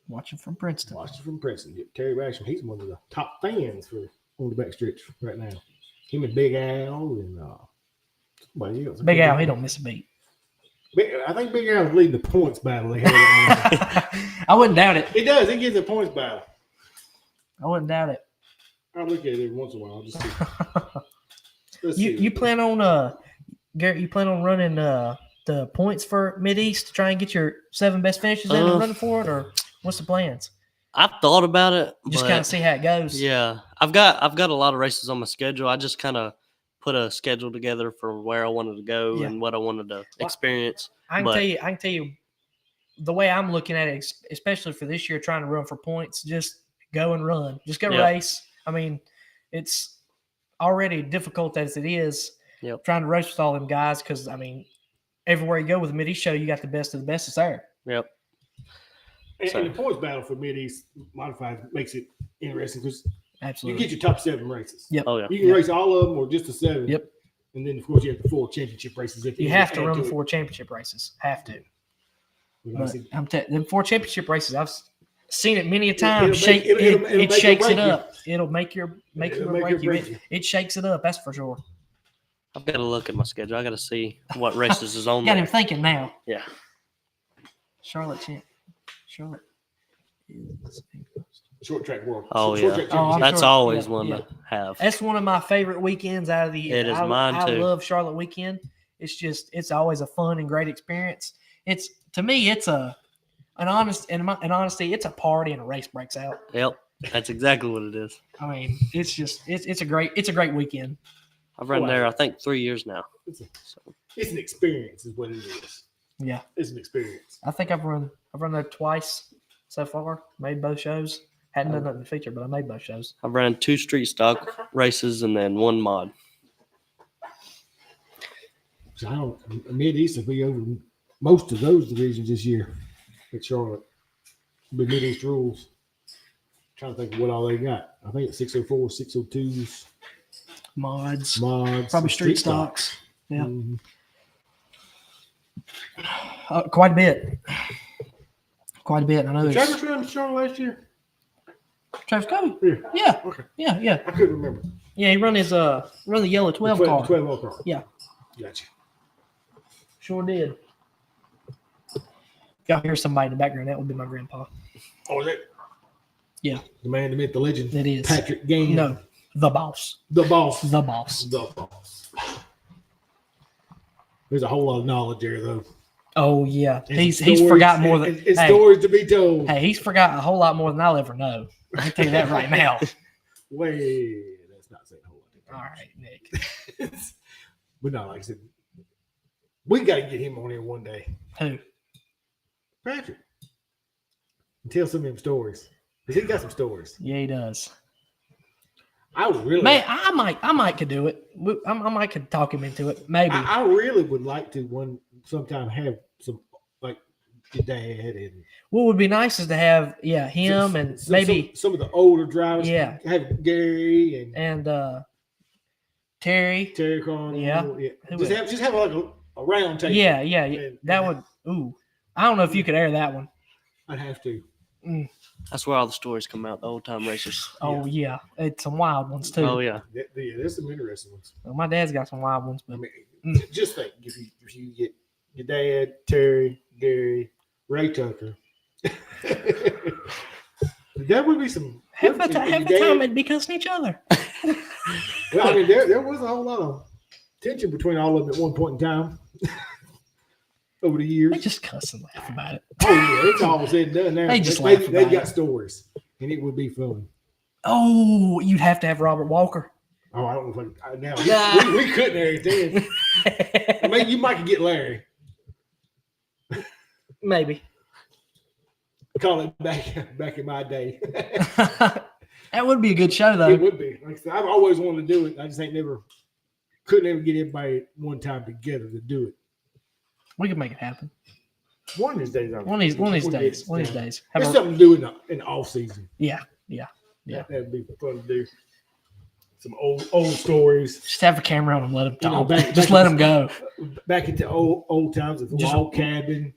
Watching from Princeton. Yeah, Terry Basham, he's one of the top fans on the backstretch right now. Him and Big Al and somebody else. Big Al, he don't miss a beat. I think Big Al's leading the points battle. I wouldn't doubt it. He does. He gets the points battle. I wouldn't doubt it. I'll look at it every once in a while. Just see. You plan on Garrett? You plan on running the points for Mid-East to try and get your 7 best finishes in and running for it, or what's the plans? I've thought about it. Just kind of see how it goes. Yeah, I've got a lot of races on my schedule. I just kind of put a schedule together for where I wanted to go and what I wanted to experience. I can tell you the way I'm looking at it, especially for this year, trying to run for points. Just go and run. Just go race. I mean, it's already difficult as it is trying to race with all them guys because, I mean, everywhere you go with the Mid-East show, you got the best of the best is there. Yep. And the points battle for Mid-East Modified makes it interesting because absolutely you get your top 7 races. Yep. Oh, yeah. You can race all of them or just the 7. Yep. And then, of course, you have the 4 championship races. You have to run the 4 championship races. Have to. But them 4 championship races, I've seen it many a time. It shakes it up. It'll make your break you. It shakes it up. That's for sure. I've got to look at my schedule. I got to see what races is on Got there. him thinking now. Yeah. Short track world. Oh, short yeah. That's always one to have. That's one of my favorite weekends out of the year. It is mine, too. I love Charlotte weekend. It's always a fun and great experience. To me, it's a And honesty, it's a party and a race breaks out. Yep, that's exactly what it is. I mean, it's a great weekend. I've run there, I think, 3 years now. It's an experience, is what it is. Yeah, It's an experience. I think I've run there twice so far. Made both shows. Hadn't done nothing feature, but I made both shows. I've ran 2 street stock races and then 1 mod. So Mid-East will be over most of those divisions this year at Charlotte. The Mid-East rules. Trying to think of what all they got. I think it's 604, 602s, Mods, mods, probably street stocks. Yeah, Mhm. quite a bit. Quite a bit. I know Did there's Travis run Charlotte last year? Travis Covey. Yeah. Yeah, Okay. yeah. I couldn't remember. Yeah, he run the yellow 12 car. 12 car. Yeah. Gotcha. Sure did. Y'all hear somebody in the background? That would be my grandpa. Oh, is it? Yeah. The man, the myth, the legend. It is. Patrick Gain. No, the boss. The boss. The boss. The boss. There's a whole lot of knowledge there, though. Oh yeah, And he's stories- forgot more than and hey, stories to be told. hey, he's forgot a whole lot more than I'll ever know. I can tell you that right now. Way, that's not saying a whole lot. All right, Nick. But no, like I said, we got to get him on here one day. Who? Patrick. And tell some of them stories. Because he got some stories. Yeah, he does. I would really Man, I might could do it. I might could talk him into it. Maybe. I really would like to sometime have some like your dad and What would be nice is to have him and maybe some of the older drivers. Yeah. Have Gary and Terry. Terry Carn. Yeah. Who Just have like a round table. Yeah. And- That would. Ooh, I don't know if you could air that one. I'd have to. That's where all the stories come out, the old time races. Oh yeah, it's some wild ones too. Oh, yeah. Yeah, there's some interesting ones. Well, my dad's got some wild ones, I but mean, just think if you get your dad, Terry, Gary, Ray Tucker. That would be some. half the and your time dad- it'd be cussing each other. Well, I mean, there was a whole lot of tension between all of them at one point in time over the years. They just cuss and laugh about it. Oh yeah, it's all said and done now. They just laugh they about got it. stories, and it would be fun. Oh, you'd have to have Robert Walker. Oh, I don't know if now Nah. we couldn't have it then. I mean, you might could get Larry. Maybe. Call it back in my day. That would be a good show, It though. would be. Like I said, I've always wanted to do it. I just couldn't ever get everybody at one time together to do it. We could make it happen. One of these days. One of these days. Have There's a- something to do in the off season. yeah. That'd be fun to do. Some old stories. Just have a camera on them. Let them You know, talk. Just let them go. Back into old times of Just- Log Cabin,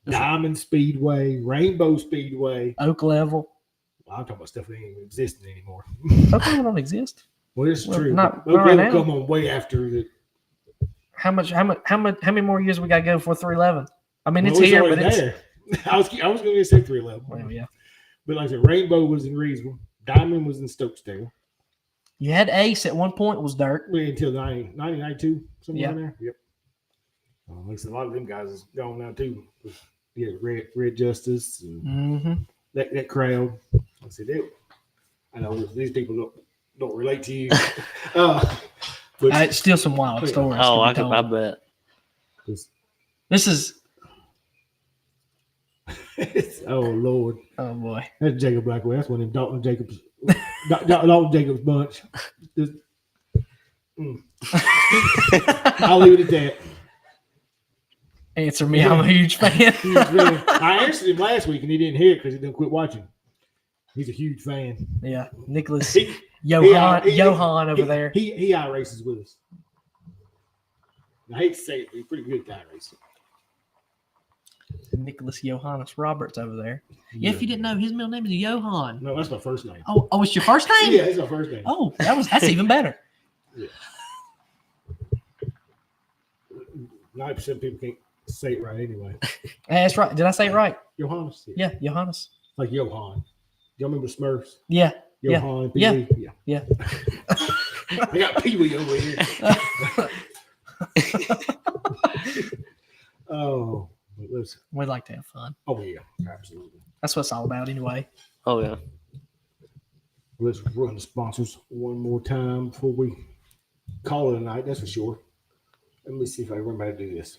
Diamond Speedway, Rainbow Speedway. Oak Level. Well, I'm talking about stuff that ain't even existing anymore. Oak Level don't exist. Well, it's Well, true. not Those right will now. come on way after the. How many more years we got to go for 311? I mean, it's Well, here, already but it's there. I was going to say 311. well, yeah. But like I said, Rainbow was in Reedsville. Diamond was in Stokesdale. You had Ace at one point. Was dirt. Until 1992, something Yeah. in there. Yep. Like I said, a lot of them guys is gone now too. Yeah, Red Justice, and Mm-hmm. that crowd. I said, I know these people don't relate to you. But It's still some wild stories. Oh, to be I told. bet. This is. oh Lord, Oh boy. that's Jacob Blackwell. That's one of them Dalton Jacobs. Dalton Jacobs bunch. Just- I'll leave it at that. Answer me. I'm a huge fan. I answered him last week and he didn't hear it because he didn't quit watching. He's a huge fan. Yeah, Nicholas He Johan over there. He races with us. I hate to say it, but he's pretty good at guy racing. Nicholas Johannes Roberts over there. Yeah, if you didn't know, his middle name is Johan. No, that's my first name. Oh, it's your first name? Yeah, it's my first name. Oh, that's even better. 90% of people can't say it right anyway. That's right. Did I say it right? Johannes. Yeah, Johannes. Like Johan. Y'all remember Smurfs? Yeah. Johan, Yeah. Pee-wee? Yeah. I got Pee-wee over here. Oh, but listen, We like to have fun. Oh, yeah, absolutely. That's what it's all about anyway. Oh yeah. Let's run the sponsors one more time before we call it a night, that's for sure. Let me see if I remember how to do this.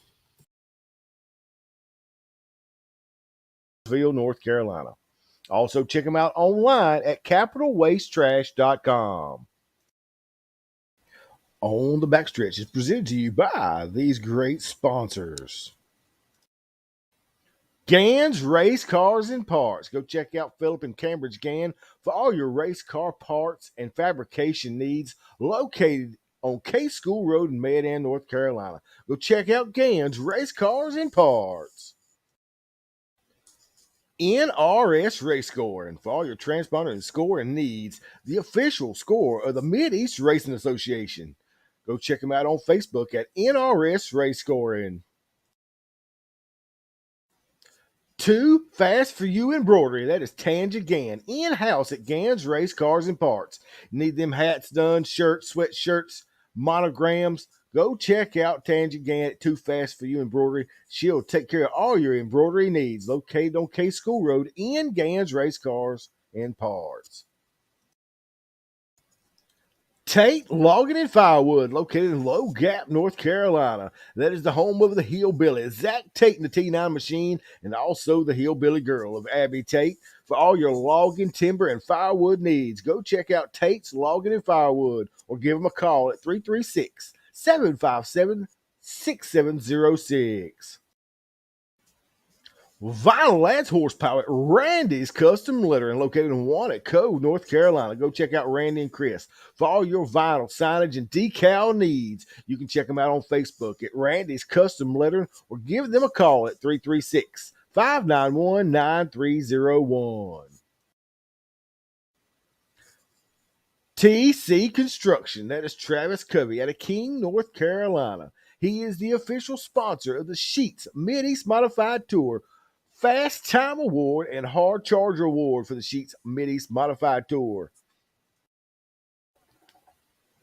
North Carolina. Also, check them out online at capitalwastetrash.com. On the Backstretch is presented to you by these great sponsors. Gann's Race Cars and Parts. Go check out Philip and Cambridge Gann for all your race car parts and fabrication needs, located on K School Road in Medan, North Carolina. Go check out Gann's Race Cars and Parts. NRS Race Scoring for all your transponder and scoring needs, the official score of the Mid-East Racing Association. Go check them out on Facebook at NRS Race Scoring. Too Fast for You Embroidery. That is Tanja Gann, in-house at Gann's Race Cars and Parts. Need them hats done, shirts, sweatshirts, monograms. Go check out Tanja Gann at Too Fast for You Embroidery. She'll take care of all your embroidery needs. Located on K School Road in Gann's Race Cars and Parts. Tate Logging and Firewood, located in Low Gap, North Carolina. That is the home of the Hillbilly, Zach Tate and the T9 Machine, and also the Hillbilly Girl of Abby Tate. For all your logging, timber, and firewood needs, go check out Tate's Logging and Firewood or give them a call at 336-757-6706. Vinyl adds horsepower at Randy's Custom Lettering, located in Walnut Cove, North Carolina. Go check out Randy and Chris for all your vinyl signage and decal needs. You can check them out on Facebook at Randy's Custom Lettering or give them a call at 336-591-9301. TC Construction, that is Travis Covey out of King, North Carolina. He is the official sponsor of the Sheets Mid-East Modified Tour, Fast Time Award, and Hard Charger Award for the Sheets Mid-East Modified Tour.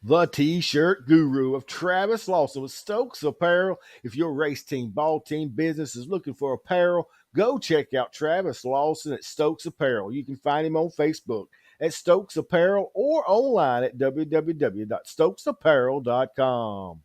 The T-shirt guru of Travis Lawson with Stokes Apparel. If your race team, ball team, business is looking for apparel, go check out Travis Lawson at Stokes Apparel. You can find him on Facebook at Stokes Apparel or online at www.stokesapparel.com.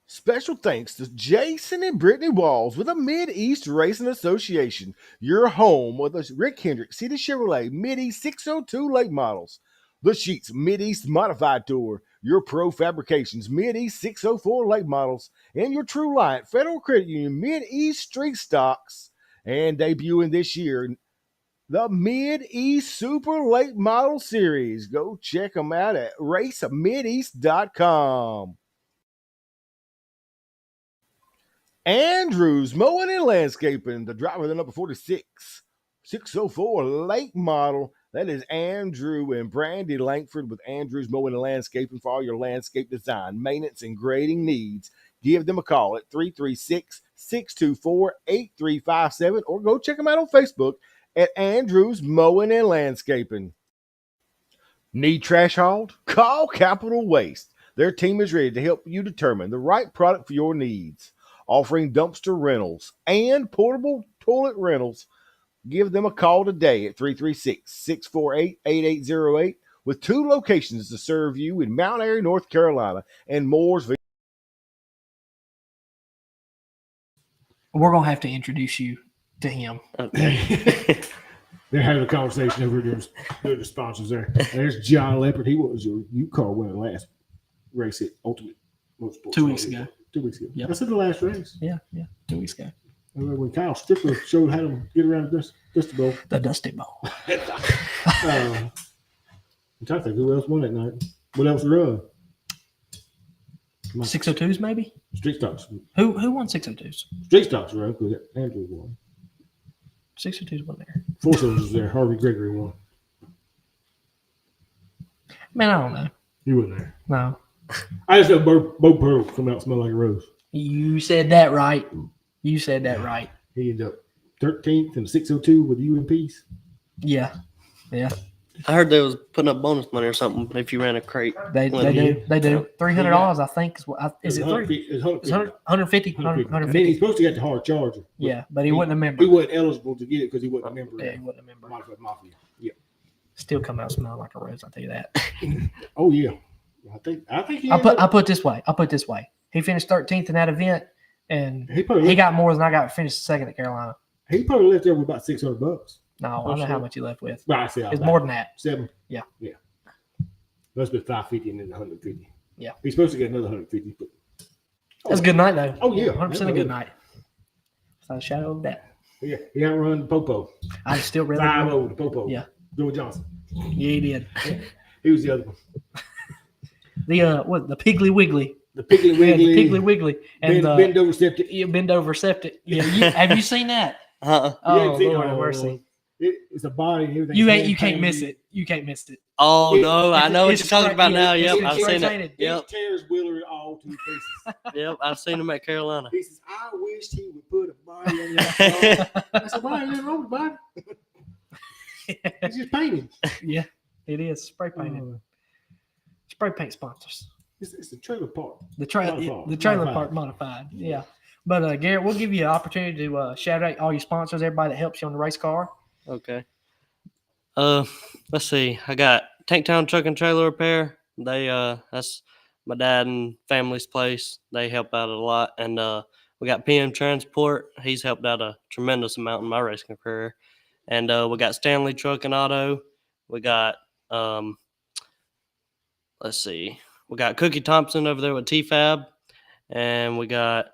Special thanks to Jason and Brittany Walls with the Mid-East Racing Association, your home with the Rick Hendrick City Chevrolet Mid-East 602 late models. The Sheets Mid-East Modified Tour, your Pro Fabrications Mid-East 604 late models, and your True Light Federal Credit Union Mid-East Street Stocks. And debuting this year, the Mid-East Super Late Model Series. Go check them out at racemideast.com. Andrews Mowing and Landscaping, the driver of the number 46, 604 late model. That is Andrew and Brandy Langford with Andrews Mowing and Landscaping for all your landscape design, maintenance, and grading needs. Give them a call at 336-624-8357 or go check them out on Facebook at Andrews Mowing and Landscaping. Need trash hauled? Call Capital Waste. Their team is ready to help you determine the right product for your needs. Offering dumpster rentals and portable toilet rentals. Give them a call today at 336-648-8808 with 2 locations to serve you in Mount Airy, North Carolina and Mooresville. We're going to have to introduce you to him. Okay. They're having a conversation over there. The sponsors there. There's John Leopard. He was your U-Car winner last race at Ultimate Motorsports. 2 weeks ago. 2 weeks ago. Yep. That's in the last race. Yeah, 2 weeks ago. I remember when Kyle Strickler showed how to get around the Dusty Bowl. The Dusty Bowl. I'm trying to think who else won that night. What else run? 602s maybe? Street Stocks. Who won 602s? Street Stocks run because Andrew won. 602s won there. 4 Cylinders was there. Harvey Gregory won. Man, I don't know. He wasn't there. No. I just know Bo Pearl come out smell like a rose. You said that right. You said that right. He ended up 13th and 602 with UMPs. Yeah. I heard they was putting up bonus money or something if you ran a crate. They do. $300, I think. Is it three? It's It's 150. 150. And then he's supposed to get the hard charger. Yeah, but he wasn't a member. He wasn't eligible to get it because he wasn't a member. Yeah, he wasn't a member. Modified Mafia. Yeah. Still come out smelling like a rose. I'll tell you that. Oh yeah. I think he. I put it this way. He finished 13th in that event, and he got more than I got. Finished second at Carolina. He probably left there with about $600. No, I know how much he left with. Well, I see. It's more than that. 7. Yeah. Must be 550 and then 150. Yeah. He's supposed to get another 150. But That's a good night though. Oh yeah, 100% a good night. Without a shadow of that. Yeah, he outrun the Popo. I still really 5-0 the Popo. Yeah. George Johnson. Yeah, he did. Yeah. He was the other one. The Piggly Wiggly. The Piggly Wiggly. Yeah, the Piggly Wiggly. And bend over septic. Yeah, bend over septic. Yeah, have you seen that? Uh-uh. Oh, seen Lord it. have mercy. It's a body and everything. You can't miss it. You can't miss it. Oh no, I know what you're talking about now. it's Yep, I've spray seen it. painted. Yep, It tears Wheeler all to pieces. yep, I've seen him at Carolina. He says, I wish he would put a body on that. I said, why ain't nothing wrong with the body? It's just painted. Yeah, it is spray painted. Spray paint sponsors. It's the trailer part. The trailer part modified. Yeah. But Garrett, we'll give you an opportunity to shout out all your sponsors, everybody that helps you on the race car. Okay. Let's see. I got Tanktown Truck and Trailer Repair. They that's my dad and family's place. They help out a lot. And we got PM Transport. He's helped out a tremendous amount in my racing career. And we got Stanley Truck and Auto. We got let's see. We got Cookie Thompson over there with T-Fab. And we got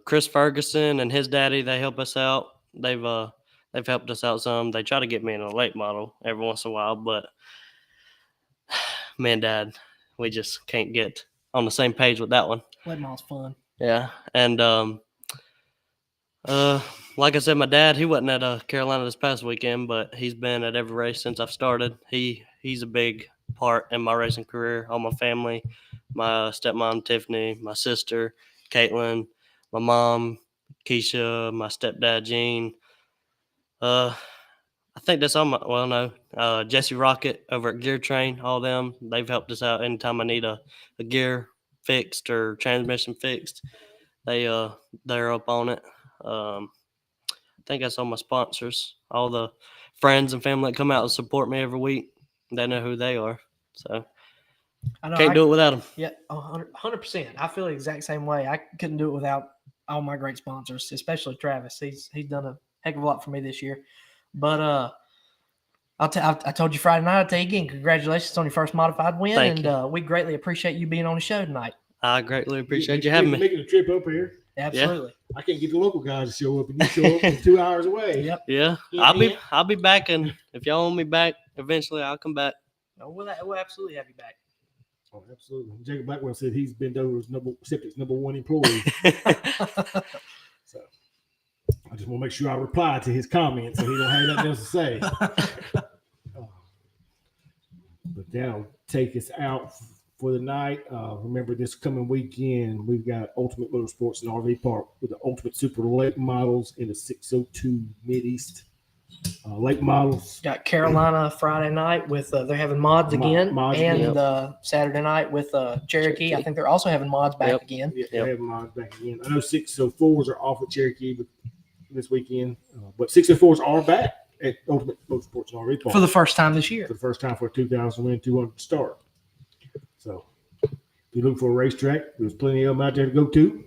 Chris Ferguson and his daddy. They help us out. They've helped us out some. They try to get me in a late model every once in a while, but me and Dad, we just can't get on the same page with that one. Late model's fun. Yeah, and like I said, my dad, he wasn't at Carolina this past weekend, but he's been at every race since I've started. He's a big part in my racing career. All my family, my stepmom Tiffany, my sister Caitlin, my mom Keisha, my stepdad Gene. I think that's all Jesse Rocket over at Gear Train, all them. They've helped us out anytime I need a gear fixed or transmission fixed. They're up on it. I think that's all my sponsors. All the friends and family that come out and support me every week. They know who they are. So can't do it without them. Yeah, 100%. I feel the exact same way. I couldn't do it without all my great sponsors, especially Travis. He's done a heck of a lot for me this year. But I told you Friday night. I'll tell you again, congratulations on your first modified win. Thank you. We greatly appreciate you being on the show tonight. I greatly appreciate you having me. Making a trip up here. Absolutely. I can't get the local guys to show up, and you show up from 2 hours away. Yep. Yeah, I'll be back, and if y'all want me back, eventually I'll come back. No, we'll absolutely have you back. Oh, absolutely. Jacob Blackwell said he's been Dover's Septic's number one employee. So I just want to make sure I reply to his comments so he don't have nothing else to say. But that'll take us out for the night. Remember, this coming weekend, we've got Ultimate Motorsports in RV Park with the Ultimate Super Late models in the 602 Mid-East late models. Got Carolina Friday night with they're having mods again, and Saturday night with Cherokee. I think they're also having mods back again. Yeah, they're having mods back again. I know 604s are off at Cherokee this weekend, but 604s are back at Ultimate Motorsports in RV Park for the first time this year. For the first time for a 2,200 start. So if you're looking for a racetrack, there's plenty of them out there to go to.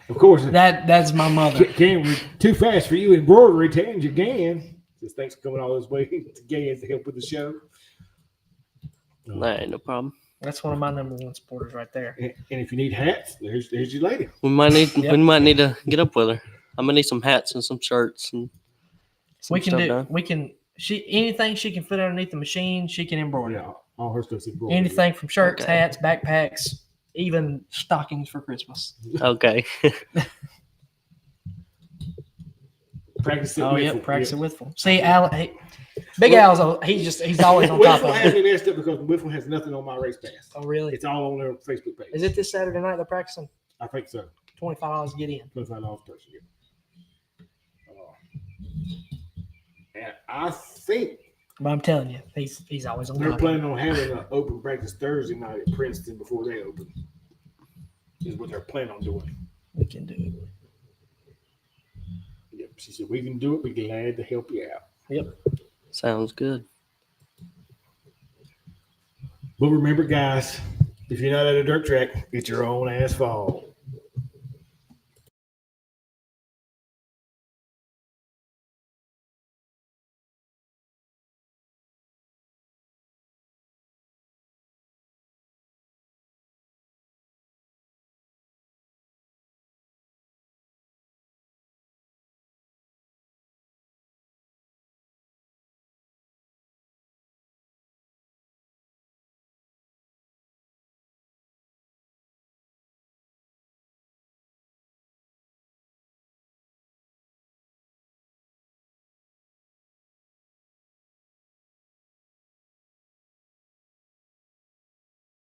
Of course, that's my mother. Cameron, too fast for you embroidery, Tange again. Just thanks for coming all this way to Gans to help with the show. That ain't no problem. That's one of my number one supporters right there. And if you need hats, there's your lady. We might need to get up with her. I'm gonna need some hats and some shirts and some anything she can fit underneath the machine, she can embroider. Yeah, all her stuff's embroidered. Anything from shirts, hats, backpacks, even stockings for Christmas. Okay. Practice it. Practice it with them. See, Big Al's he's always on top of it. has me messed up because Whiffle has nothing on my race pass. Oh, really? It's all on their Facebook page. Is it this Saturday night they're practicing? I think so. $25 to get in. $25 person. And I think But I'm telling you, he's always on they're top. planning on having an open practice Thursday night at Princeton before they open. Is what they're planning on doing. We can do it. Yep. She said, we can do it. We're glad to help you out. Yep. Sounds good. But remember, guys, if you're not at a dirt track, get your own asphalt.